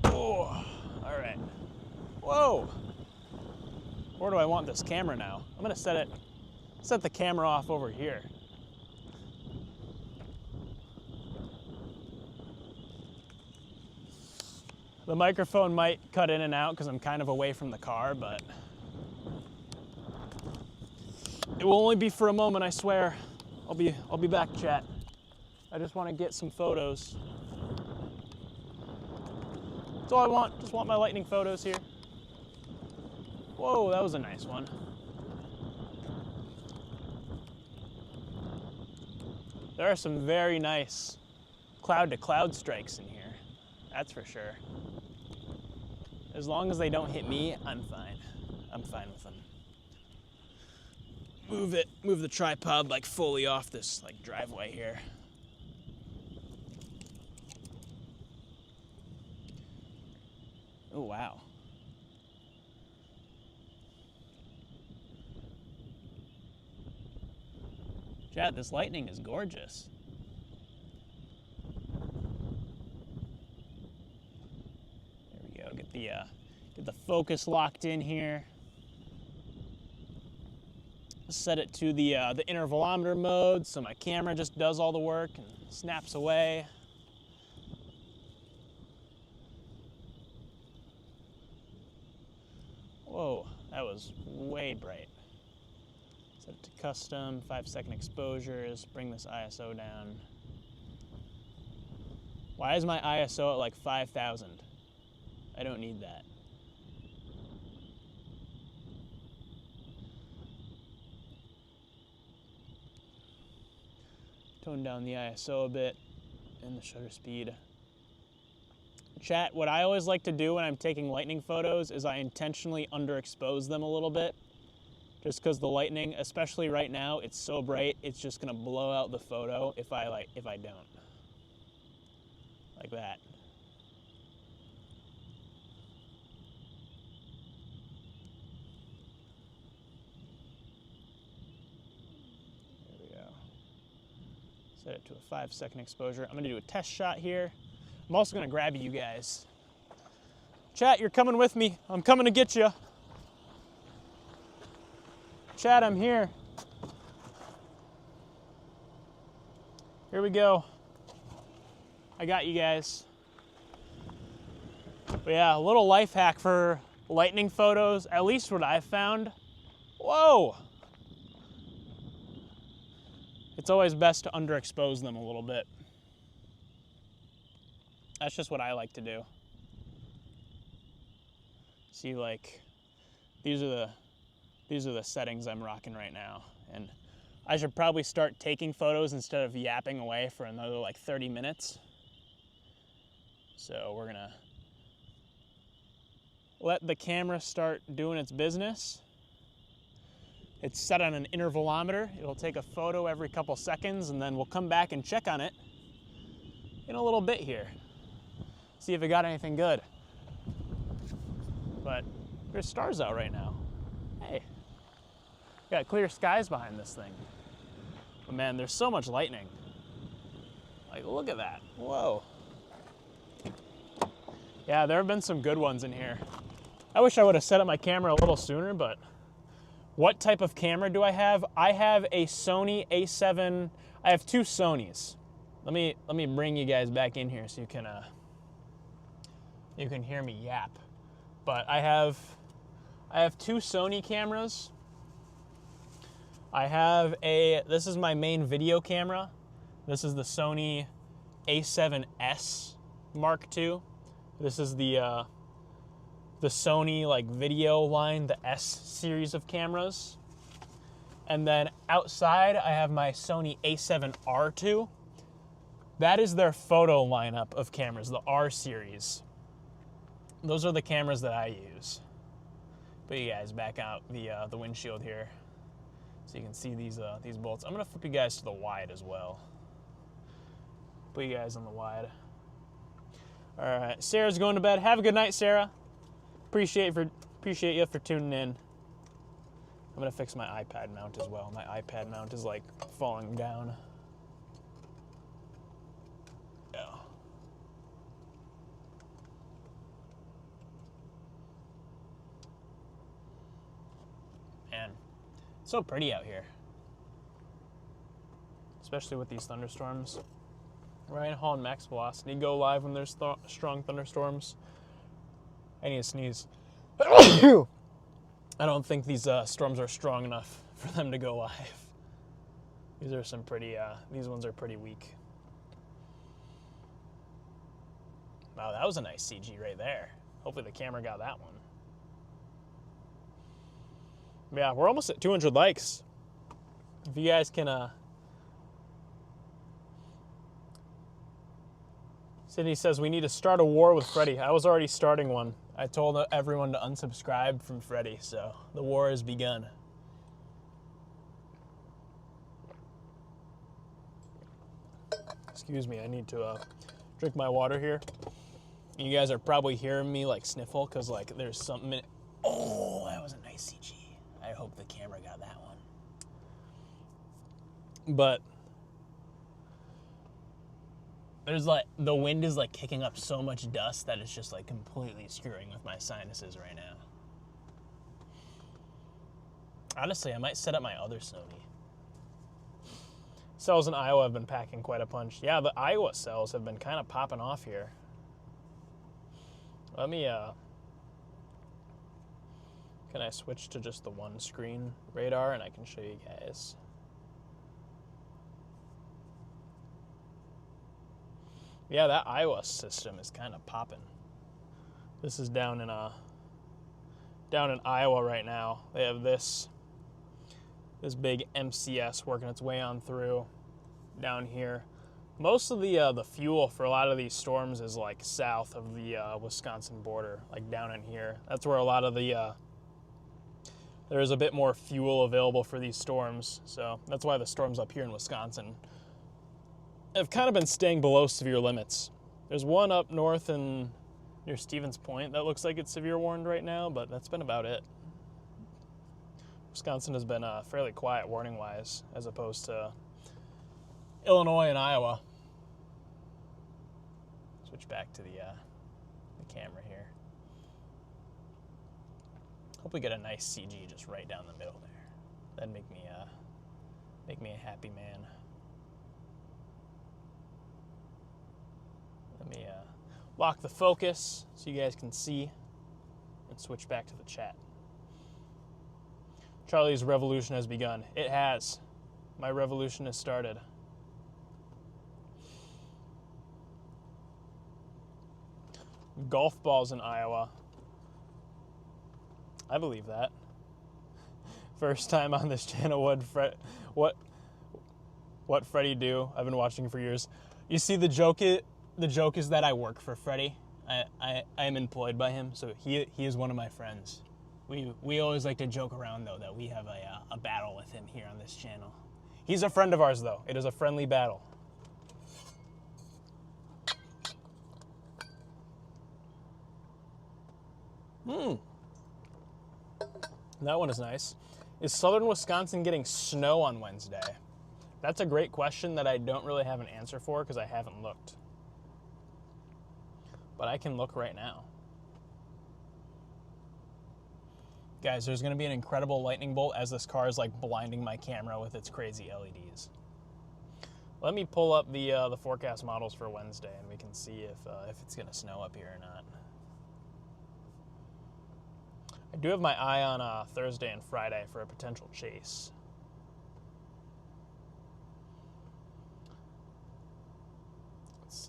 Oh, all right. Whoa! Where do I want this camera now? I'm gonna set the camera off over here. The microphone might cut in and out because I'm kind of away from the car, but it will only be for a moment, I swear. I'll be back, chat. I just want to get some photos. That's all I want. Just want my lightning photos here. Whoa, that was a nice one. There are some very nice cloud-to-cloud strikes in here. That's for sure. As long as they don't hit me, I'm fine. I'm fine with them. Move the tripod like fully off this like driveway here. Oh, wow. Chat, this lightning is gorgeous. There we go. Get the focus locked in here. Set it to the intervalometer mode, so my camera just does all the work and snaps away. Whoa, that was way bright. Set it to custom, 5-second exposures, bring this ISO down. Why is my ISO at like 5,000? I don't need that. Tone down the ISO a bit and the shutter speed. Chat, what I always like to do when I'm taking lightning photos is I intentionally underexpose them a little bit. Just because the lightning, especially right now, it's so bright, it's just gonna blow out the photo if I don't. Like that. There we go. Set it to a 5-second exposure. I'm gonna do a test shot here. I'm also gonna grab you guys. Chat, you're coming with me. I'm coming to get you. Chat, I'm here. Here we go. I got you guys. But yeah, a little life hack for lightning photos, at least what I've found. Whoa! It's always best to underexpose them a little bit. That's just what I like to do. See, like, these are the settings I'm rocking right now. And I should probably start taking photos instead of yapping away for another like 30 minutes. So we're gonna let the camera start doing its business. It's set on an intervalometer. It'll take a photo every couple seconds and then we'll come back and check on it in a little bit here. See if it got anything good. But there's stars out right now. Hey, got clear skies behind this thing. But man, there's so much lightning. Like, look at that. Whoa. Yeah, there have been some good ones in here. I wish I would have set up my camera a little sooner, but what type of camera do I have? I have a Sony A7. I have two Sonys. Let me bring you guys back in here so you can hear me yap. But I have two Sony cameras. This is my main video camera. This is the Sony A7S Mark II. This is the Sony like video line, the S series of cameras. And then outside I have my Sony A7R II. That is their photo lineup of cameras, the R series. Those are the cameras that I use. Put you guys back out the windshield here so you can see these bolts. I'm gonna flip you guys to the wide as well. Put you guys on the wide. All right, Sarah's going to bed. Have a good night, Sarah. Appreciate you for tuning in. I'm gonna fix my iPad mount as well. My iPad mount is like falling down. Yeah. Man, it's so pretty out here. Especially with these thunderstorms. Ryan Hall and Max Velocity go live when there's strong thunderstorms. I need to sneeze. I don't think these storms are strong enough for them to go live. These are some pretty, these ones are pretty weak. Wow, that was a nice CG right there. Hopefully the camera got that one. Yeah, we're almost at 200 likes. If you guys can, Sydney says we need to start a war with Freddy. I was already starting one. I told everyone to unsubscribe from Freddy, so the war has begun. Excuse me, I need to drink my water here. You guys are probably hearing me like sniffle because like there's something in it. Oh, that was a nice CG. I hope the camera got that one. But there's like, the wind is like kicking up so much dust that it's just like completely screwing with my sinuses right now. Honestly, I might set up my other Sony. Cells in Iowa have been packing quite a punch. Yeah, the Iowa cells have been kind of popping off here. Let me, can I switch to just the one screen radar and I can show you guys. Yeah, that Iowa system is kind of popping. This is down in Iowa right now. They have this big MCS working its way on through down here. Most of the fuel for a lot of these storms is like south of the Wisconsin border, like down in here. That's where a lot of the there's a bit more fuel available for these storms. So that's why the storms up here in Wisconsin have kind of been staying below severe limits. There's one up north and near Stevens Point that looks like it's severe warned right now, but that's been about it. Wisconsin has been fairly quiet warning-wise, as opposed to Illinois and Iowa. Switch back to the camera here. Hope we get a nice CG just right down the middle there. That'd make me a happy man. Let me lock the focus so you guys can see and switch back to the chat. Charlie's revolution has begun. It has. My revolution has started. Golf balls in Iowa. I believe that. First time on this channel. What Freddy do? I've been watching for years. You see, the joke is that I work for Freddy. I am employed by him, so he is one of my friends. We always like to joke around, though, that we have a battle with him here on this channel. He's a friend of ours, though. It is a friendly battle. That one is nice. Is southern Wisconsin getting snow on Wednesday? That's a great question that I don't really have an answer for because I haven't looked. But I can look right now. Guys, there's going to be an incredible lightning bolt as this car is like blinding my camera with its crazy LEDs. Let me pull up the forecast models for Wednesday and we can see if it's going to snow up here or not. I do have my eye on Thursday and Friday for a potential chase.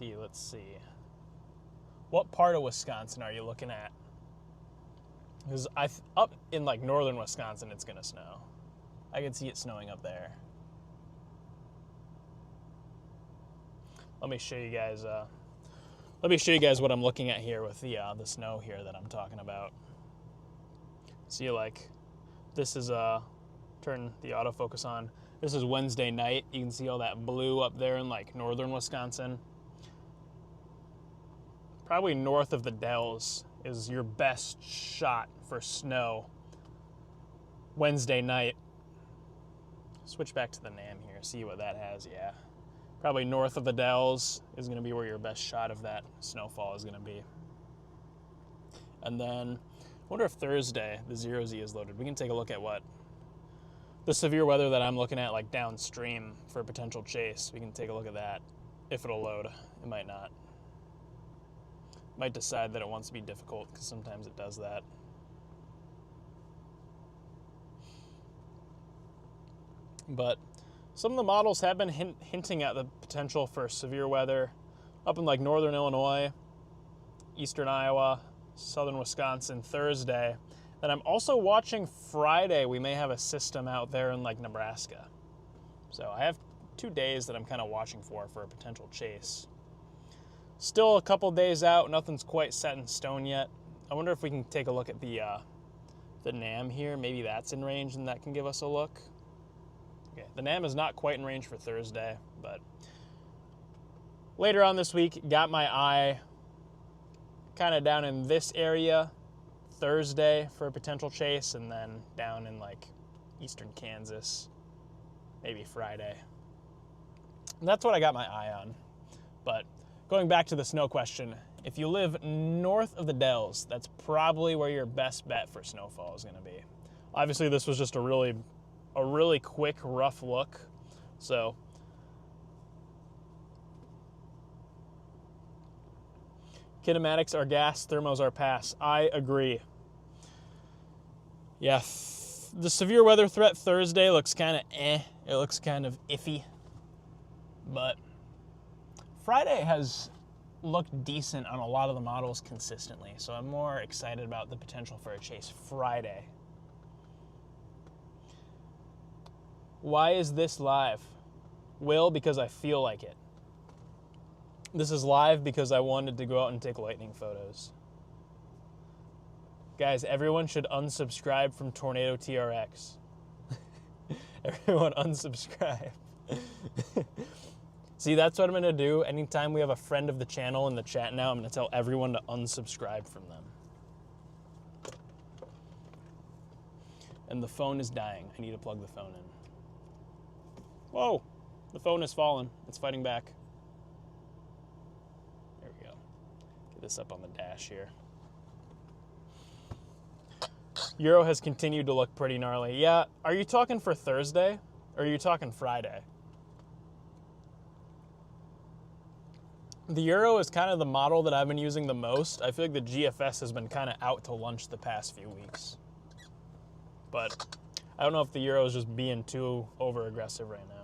Let's see. What part of Wisconsin are you looking at? Because up in like northern Wisconsin, it's gonna snow. I can see it snowing up there. Let me show you guys. Let me show you guys what I'm looking at here with the snow here that I'm talking about. See, like, this is turn the autofocus on. This is Wednesday night. You can see all that blue up there in like northern Wisconsin. Probably north of the Dells is your best shot for snow Wednesday night. Switch back to the NAM here, see what that has. Yeah, probably north of the Dells is going to be where your best shot of that snowfall is going to be. And then I wonder if Thursday the 0Z is loaded. We can take a look at what the severe weather that I'm looking at, like downstream for a potential chase. We can take a look at that if it'll load. It might not. Might decide that it wants to be difficult because sometimes it does that. But some of the models have been hinting at the potential for severe weather up in like northern Illinois, eastern Iowa, southern Wisconsin Thursday. And I'm also watching Friday. We may have a system out there in like Nebraska. So I have 2 days that I'm kind of watching for a potential chase. Still a couple days out. Nothing's quite set in stone yet. I wonder if we can take a look at the NAM here. Maybe that's in range and that can give us a look. Okay, the NAM is not quite in range for Thursday, but later on this week, got my eye kind of down in this area Thursday for a potential chase, and then down in like eastern Kansas, maybe Friday. And that's what I got my eye on. But going back to the snow question, if you live north of the Dells, that's probably where your best bet for snowfall is going to be. Obviously, this was just a really quick, rough look. So kinematics are gas, thermos are pass. I agree. Yeah, the severe weather threat Thursday looks kind of It looks kind of iffy. But Friday has looked decent on a lot of the models consistently. So I'm more excited about the potential for a chase Friday. Why is this live? Will, because I feel like it. This is live because I wanted to go out and take lightning photos. Guys, everyone should unsubscribe from Tornado TRX. Everyone unsubscribe. See, that's what I'm going to do. Anytime we have a friend of the channel in the chat now, I'm going to tell everyone to unsubscribe from them. And the phone is dying. I need to plug the phone in. Whoa, the phone has fallen. It's fighting back. There we go. Get this up on the dash here. Euro has continued to look pretty gnarly. Yeah, are you talking for Thursday or are you talking Friday? The Euro is kind of the model that I've been using the most. I feel like the GFS has been kind of out to lunch the past few weeks. But I don't know if the Euro is just being too over-aggressive right now.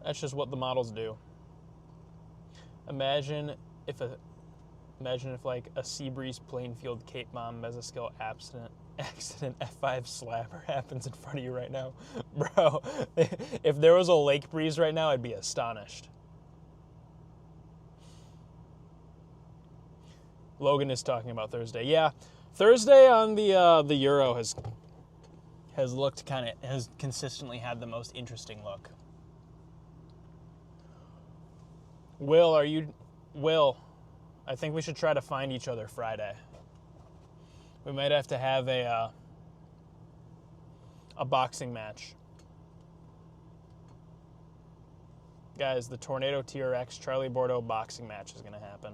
That's just what the models do. Imagine if like a Seabreeze Plainfield Cape Mom Mesoscale accident F5 slapper happens in front of you right now. Bro, if there was a lake breeze right now, I'd be astonished. Logan is talking about Thursday. Yeah, Thursday on the Euro has consistently had the most interesting look. Will, I think we should try to find each other Friday. We might have to have a boxing match. Guys, the Tornado TRX Charlie Bourdo boxing match is going to happen.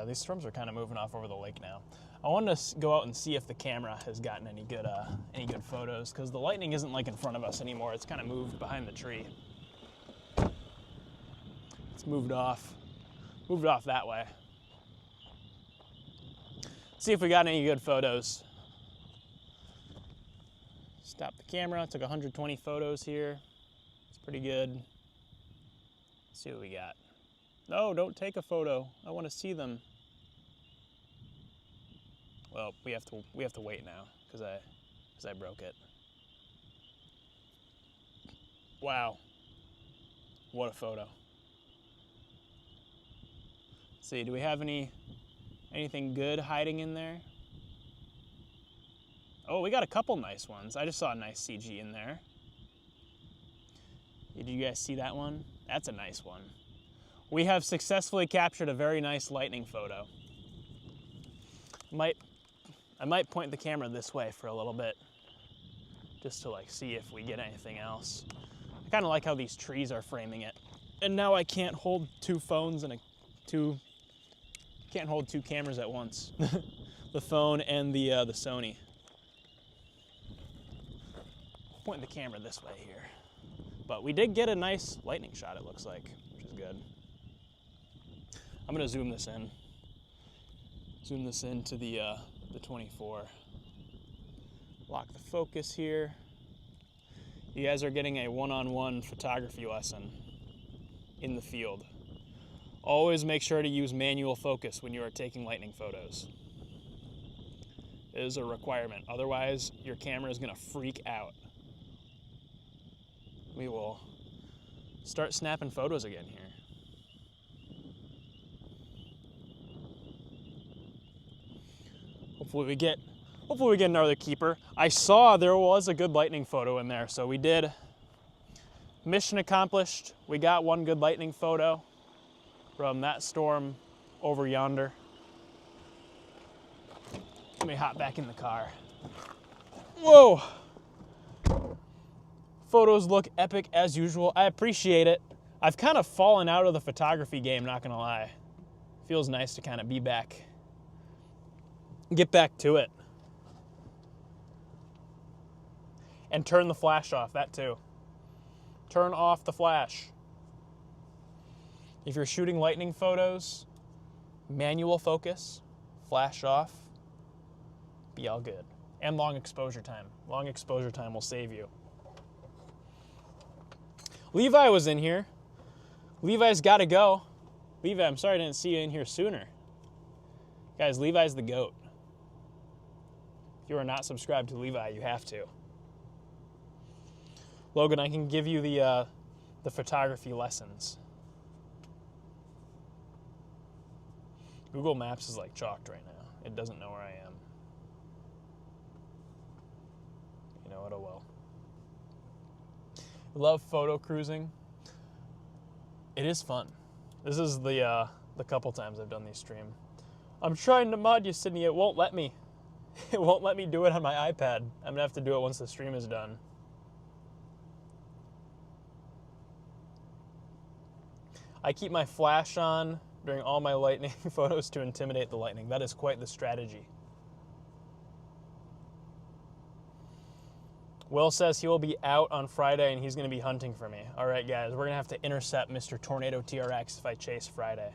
These storms are kind of moving off over the lake now. I wanted to go out and see if the camera has gotten any good photos, because the lightning isn't like in front of us anymore. It's kind of moved behind the tree. It's moved off that way. See if we got any good photos. Stop the camera. Took 120 photos here. It's pretty good. Let's see what we got. No, don't take a photo. I want to see them. Well, we have to wait now because I broke it. Wow. What a photo. Let's see, do we have anything good hiding in there? Oh, we got a couple nice ones. I just saw a nice CG in there. Did you guys see that one? That's a nice one. we have successfully captured a very nice lightning photo. I might point the camera this way for a little bit, just to like see if we get anything else. I kind of like how these trees are framing it. And now I can't hold two phones and can't hold two cameras at once. The phone and the Sony. Point the camera this way here. But we did get a nice lightning shot, it looks like, which is good. I'm gonna zoom this in. Zoom this into the 24. Lock the focus here. You guys are getting a one-on-one photography lesson in the field. Always make sure to use manual focus when you are taking lightning photos. It is a requirement. Otherwise, your camera is gonna freak out. We will start snapping photos again here. Hopefully we get another keeper. I saw there was a good lightning photo in there, so we did. Mission accomplished. We got one good lightning photo from that storm over yonder. Let me hop back in the car. Whoa! Photos look epic as usual. I appreciate it. I've kind of fallen out of the photography game, not gonna lie. Feels nice to kind of be back. Get back to it. And turn the flash off, that too. Turn off the flash. If you're shooting lightning photos, manual focus, flash off, be all good. And long exposure time. Long exposure time will save you. Levi was in here. Levi's got to go. Levi, I'm sorry I didn't see you in here sooner. Guys, Levi's the GOAT. If you are not subscribed to Levi, you have to. Logan, I can give you the photography lessons. Google Maps is like chalked right now. It doesn't know where I am. You know what, oh well. Love photo cruising. It is fun. This is the couple times I've done these stream. I'm trying to mod you, Sydney. It won't let me. It won't let me do it on my iPad. I'm gonna have to do it once the stream is done. I keep my flash on during all my lightning photos to intimidate the lightning. That is quite the strategy. Will says he will be out on Friday and he's going to be hunting for me. All right, guys, we're going to have to intercept Mr. Tornado TRX if I chase Friday.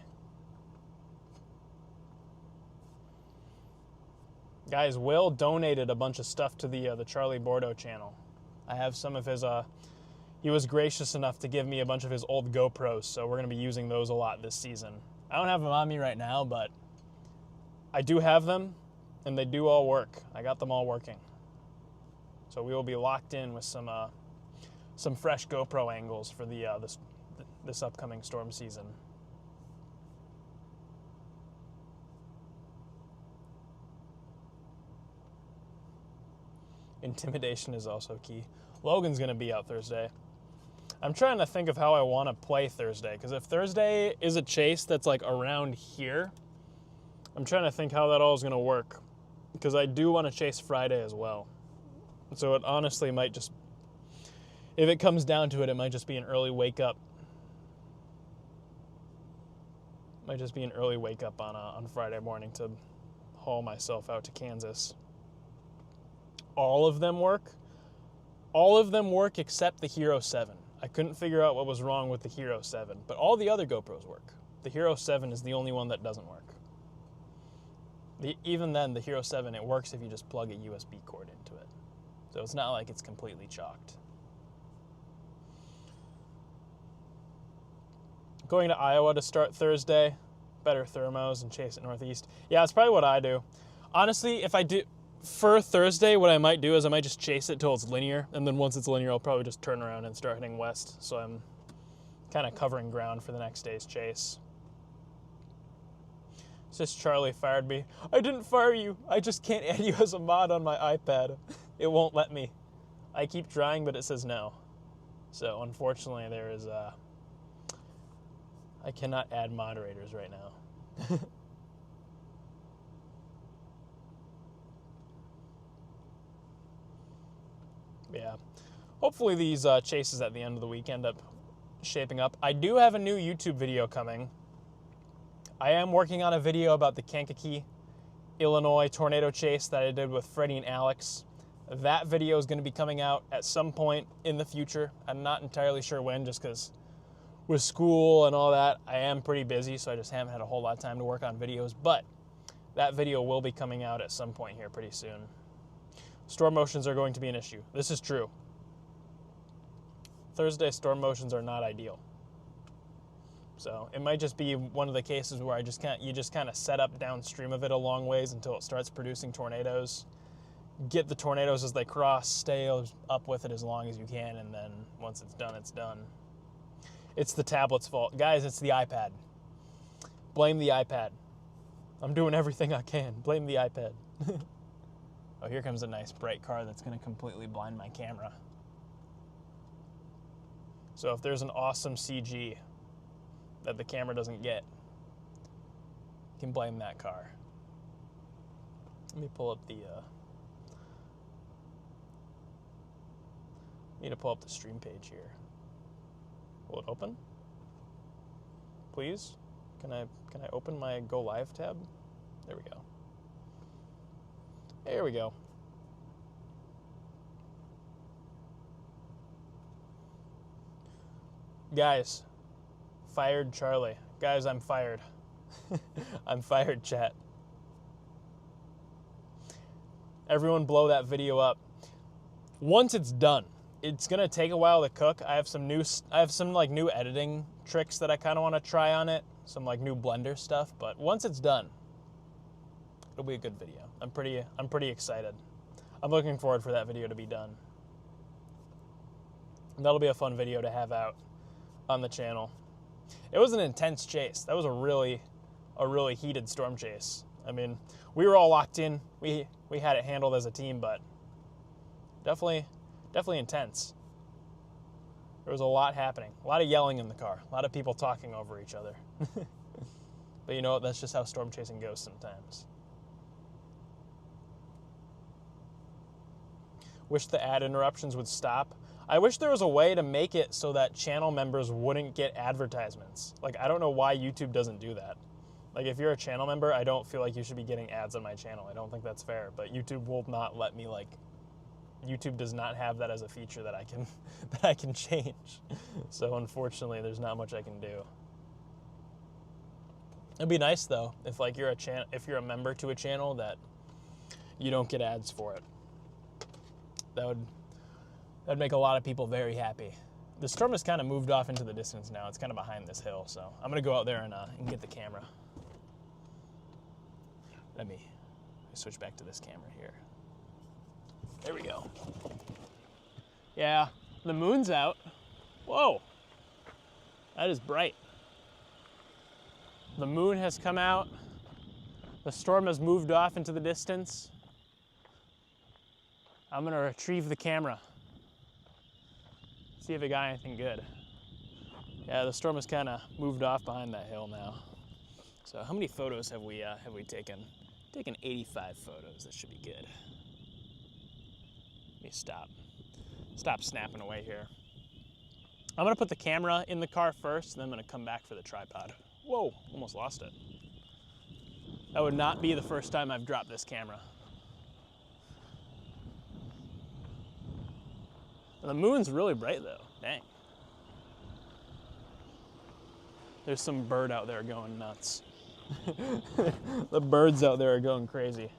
Guys, Will donated a bunch of stuff to the Charlie Bourdo channel. I have some of his... He was gracious enough to give me a bunch of his old GoPros, so we're going to be using those a lot this season. I don't have them on me right now, but I do have them, and they do all work. I got them all working. So we will be locked in with some fresh GoPro angles for this upcoming storm season. Intimidation is also key. Logan's going to be out Thursday. I'm trying to think of how I want to play Thursday, because if Thursday is a chase that's like around here, I'm trying to think how that all is going to work, because I do want to chase Friday as well. So it honestly might just, if it comes down to it, it might just be an early wake up. Might just be an early wake up on Friday morning to haul myself out to Kansas. All of them work. All of them work except the Hero 7. I couldn't figure out what was wrong with the Hero 7, but all the other GoPros work. The Hero 7 is the only one that doesn't work. Even then, the Hero 7, it works if you just plug a USB cord into it. So it's not like it's completely chalked. Going to Iowa to start Thursday, better thermos and chase it northeast. Yeah, that's probably what I do. Honestly, if I do, for Thursday, what I might do is I might just chase it till it's linear, and then once it's linear, I'll probably just turn around and start heading west, so I'm kind of covering ground for the next day's chase. It's just Charlie fired me. I didn't fire you. I just can't add you as a mod on my iPad. It won't let me. I keep trying, but it says no. So unfortunately, there is I cannot add moderators right now. Yeah. Hopefully these chases at the end of the week end up shaping up. I do have a new YouTube video coming. I am working on a video about the Kankakee, Illinois tornado chase that I did with Freddie and Alex. That video is going to be coming out at some point in the future. I'm not entirely sure when, just because with school and all that, I am pretty busy, so I just haven't had a whole lot of time to work on videos. But that video will be coming out at some point here pretty soon. Storm motions are going to be an issue. This is true. Thursday storm motions are not ideal. So it might just be one of the cases where you just kind of set up downstream of it a long ways until it starts producing tornadoes. Get the tornadoes as they cross, stay up with it as long as you can, and then once it's done, it's done. It's the tablet's fault. Guys, it's the iPad. Blame the iPad. I'm doing everything I can. Blame the iPad. Oh, here comes a nice bright car that's going to completely blind my camera. So if there's an awesome CG that the camera doesn't get, you can blame that car. Let me pull up the need to pull up the stream page here. Will it open? Please? Can I open my Go Live tab? There we go. There we go. Guys, fired Charlie. Guys, I'm fired. I'm fired, chat. Everyone blow that video up. Once it's done, it's gonna take a while to cook. I have some new editing tricks that I kind of want to try on it. Some like new Blender stuff, but once it's done, it'll be a good video. I'm pretty excited. I'm looking forward for that video to be done. And that'll be a fun video to have out on the channel. It was an intense chase. That was a really heated storm chase. I mean, we were all locked in. We had it handled as a team, but definitely intense. There was a lot happening. A lot of yelling in the car. A lot of people talking over each other. But you know what? That's just how storm chasing goes sometimes. Wish the ad interruptions would stop. I wish there was a way to make it so that channel members wouldn't get advertisements. Like, I don't know why YouTube doesn't do that. Like, if you're a channel member, I don't feel like you should be getting ads on my channel. I don't think that's fair. But YouTube will not let me, like, YouTube does not have that as a feature that I can change. So unfortunately, there's not much I can do. It'd be nice though if like if you're a member to a channel that you don't get ads for it. That'd make a lot of people very happy. The storm has kind of moved off into the distance now. It's kind of behind this hill, so I'm gonna go out there and get the camera. Let me switch back to this camera here. There we go. Yeah, the moon's out. Whoa, that is bright. The moon has come out. The storm has moved off into the distance. I'm gonna retrieve the camera. See if it got anything good. Yeah, the storm has kind of moved off behind that hill now. So how many photos have we taken? Taken 85 photos. That should be good. Let me stop snapping away here. I'm gonna put the camera in the car first, and then I'm gonna come back for the tripod. Whoa, almost lost it. That would not be the first time I've dropped this camera. And the moon's really bright though, dang. There's some bird out there going nuts. The birds out there are going crazy.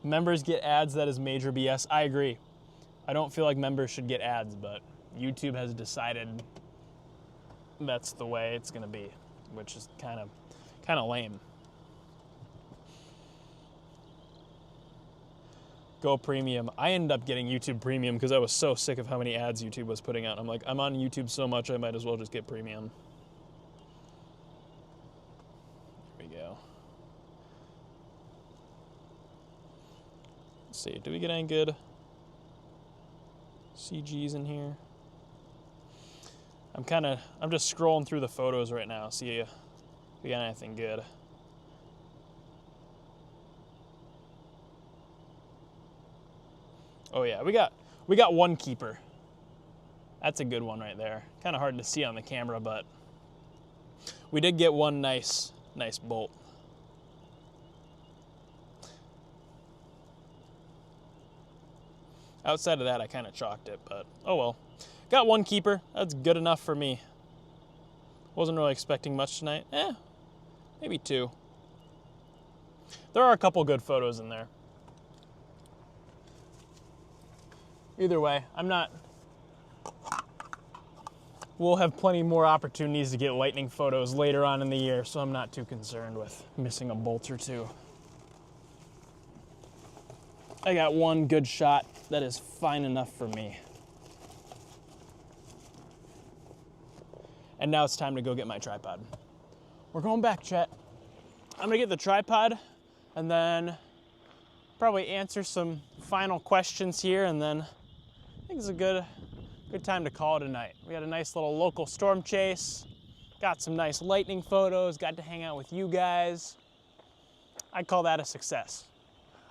Members get ads, that is major BS. I agree. I don't feel like members should get ads, but YouTube has decided that's the way it's gonna be, which is kind of lame. Go premium. I ended up getting YouTube premium because I was so sick of how many ads YouTube was putting out. I'm like, I'm on YouTube so much, I might as well just get premium. There we go. Let's see, do we get any good CGs in here? I'm just scrolling through the photos right now, see if we got anything good. Oh yeah, we got one keeper. That's a good one right there. Kind of hard to see on the camera, but we did get one nice bolt. Outside of that, I kind of chalked it, but oh well. Got one keeper. That's good enough for me. Wasn't really expecting much tonight. Maybe two. There are a couple good photos in there. Either way, we'll have plenty more opportunities to get lightning photos later on in the year, so I'm not too concerned with missing a bolt or two. I got one good shot that is fine enough for me. And now it's time to go get my tripod. We're going back, chat. I'm gonna get the tripod and then probably answer some final questions here, and then I think it's a good time to call it a night. We had a nice little local storm chase, got some nice lightning photos, got to hang out with you guys. I'd call that a success.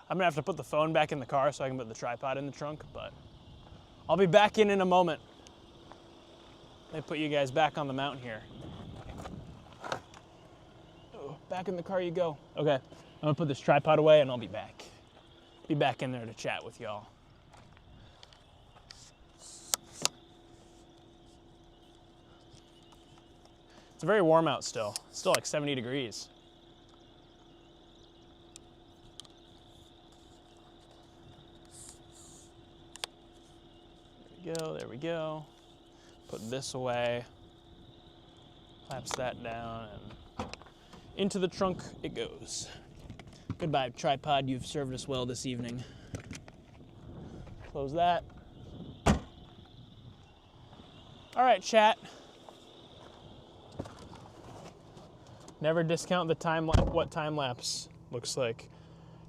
I'm gonna have to put the phone back in the car so I can put the tripod in the trunk, but I'll be back in a moment. Let me put you guys back on the mount here. Oh, back in the car you go. Okay, I'm gonna put this tripod away and I'll be back. Be back in there to chat with y'all. It's very warm out still. It's still like 70 degrees. There we go. Put this away. Claps that down and into the trunk it goes. Goodbye, tripod. You've served us well this evening. Close that. All right, chat. Never discount the what time lapse looks like.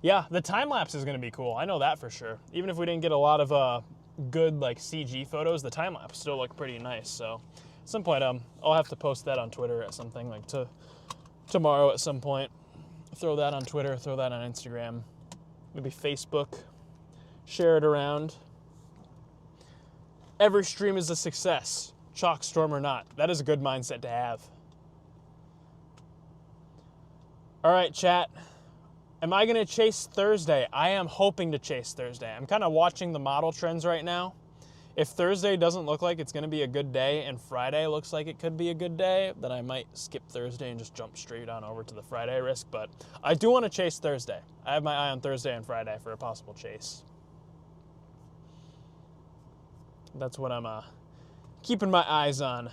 Yeah, the time lapse is gonna be cool. I know that for sure. Even if we didn't get a lot of good like CG photos, the time lapse still look pretty nice. So at some point I'll have to post that on Twitter at something like tomorrow at some point. Throw that on Twitter, throw that on Instagram, maybe Facebook, share it around. Every stream is a success, chalk storm or not. That is a good mindset to have. All right, chat. Am I gonna chase Thursday? I am hoping to chase Thursday. I'm kind of watching the model trends right now. If Thursday doesn't look like it's gonna be a good day and Friday looks like it could be a good day, then I might skip Thursday and just jump straight on over to the Friday risk, but I do wanna chase Thursday. I have my eye on Thursday and Friday for a possible chase. That's what I'm keeping my eyes on.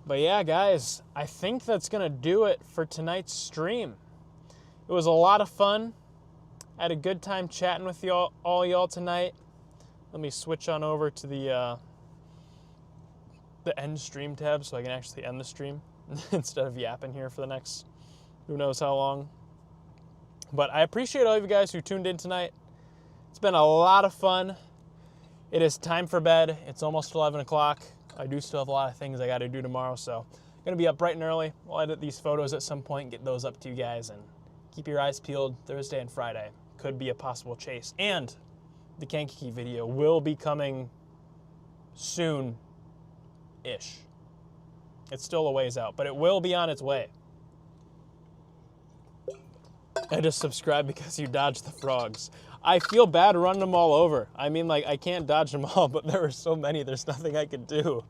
But yeah, guys, I think that's going to do it for tonight's stream. It was a lot of fun. I had a good time chatting with all y'all tonight. Let me switch on over to the end stream tab so I can actually end the stream instead of yapping here for the next who knows how long. But I appreciate all of you guys who tuned in tonight. It's been a lot of fun. It is time for bed. It's almost 11 o'clock. I do still have a lot of things I got to do tomorrow, so I'm going to be up bright and early. We'll edit these photos at some point, get those up to you guys, and keep your eyes peeled. Thursday and Friday could be a possible chase. And the Kankakee video will be coming soon-ish. It's still a ways out, but it will be on its way. I just subscribed because you dodged the frogs. I feel bad running them all over. I mean, like, I can't dodge them all, but there were so many, there's nothing I could do.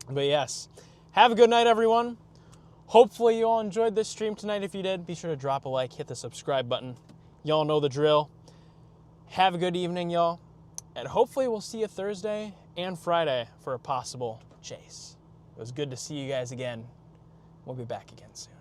But yes, have a good night, everyone. Hopefully you all enjoyed this stream tonight. If you did, be sure to drop a like, hit the subscribe button. Y'all know the drill. Have a good evening, y'all. And hopefully we'll see you Thursday and Friday for a possible chase. It was good to see you guys again. We'll be back again soon.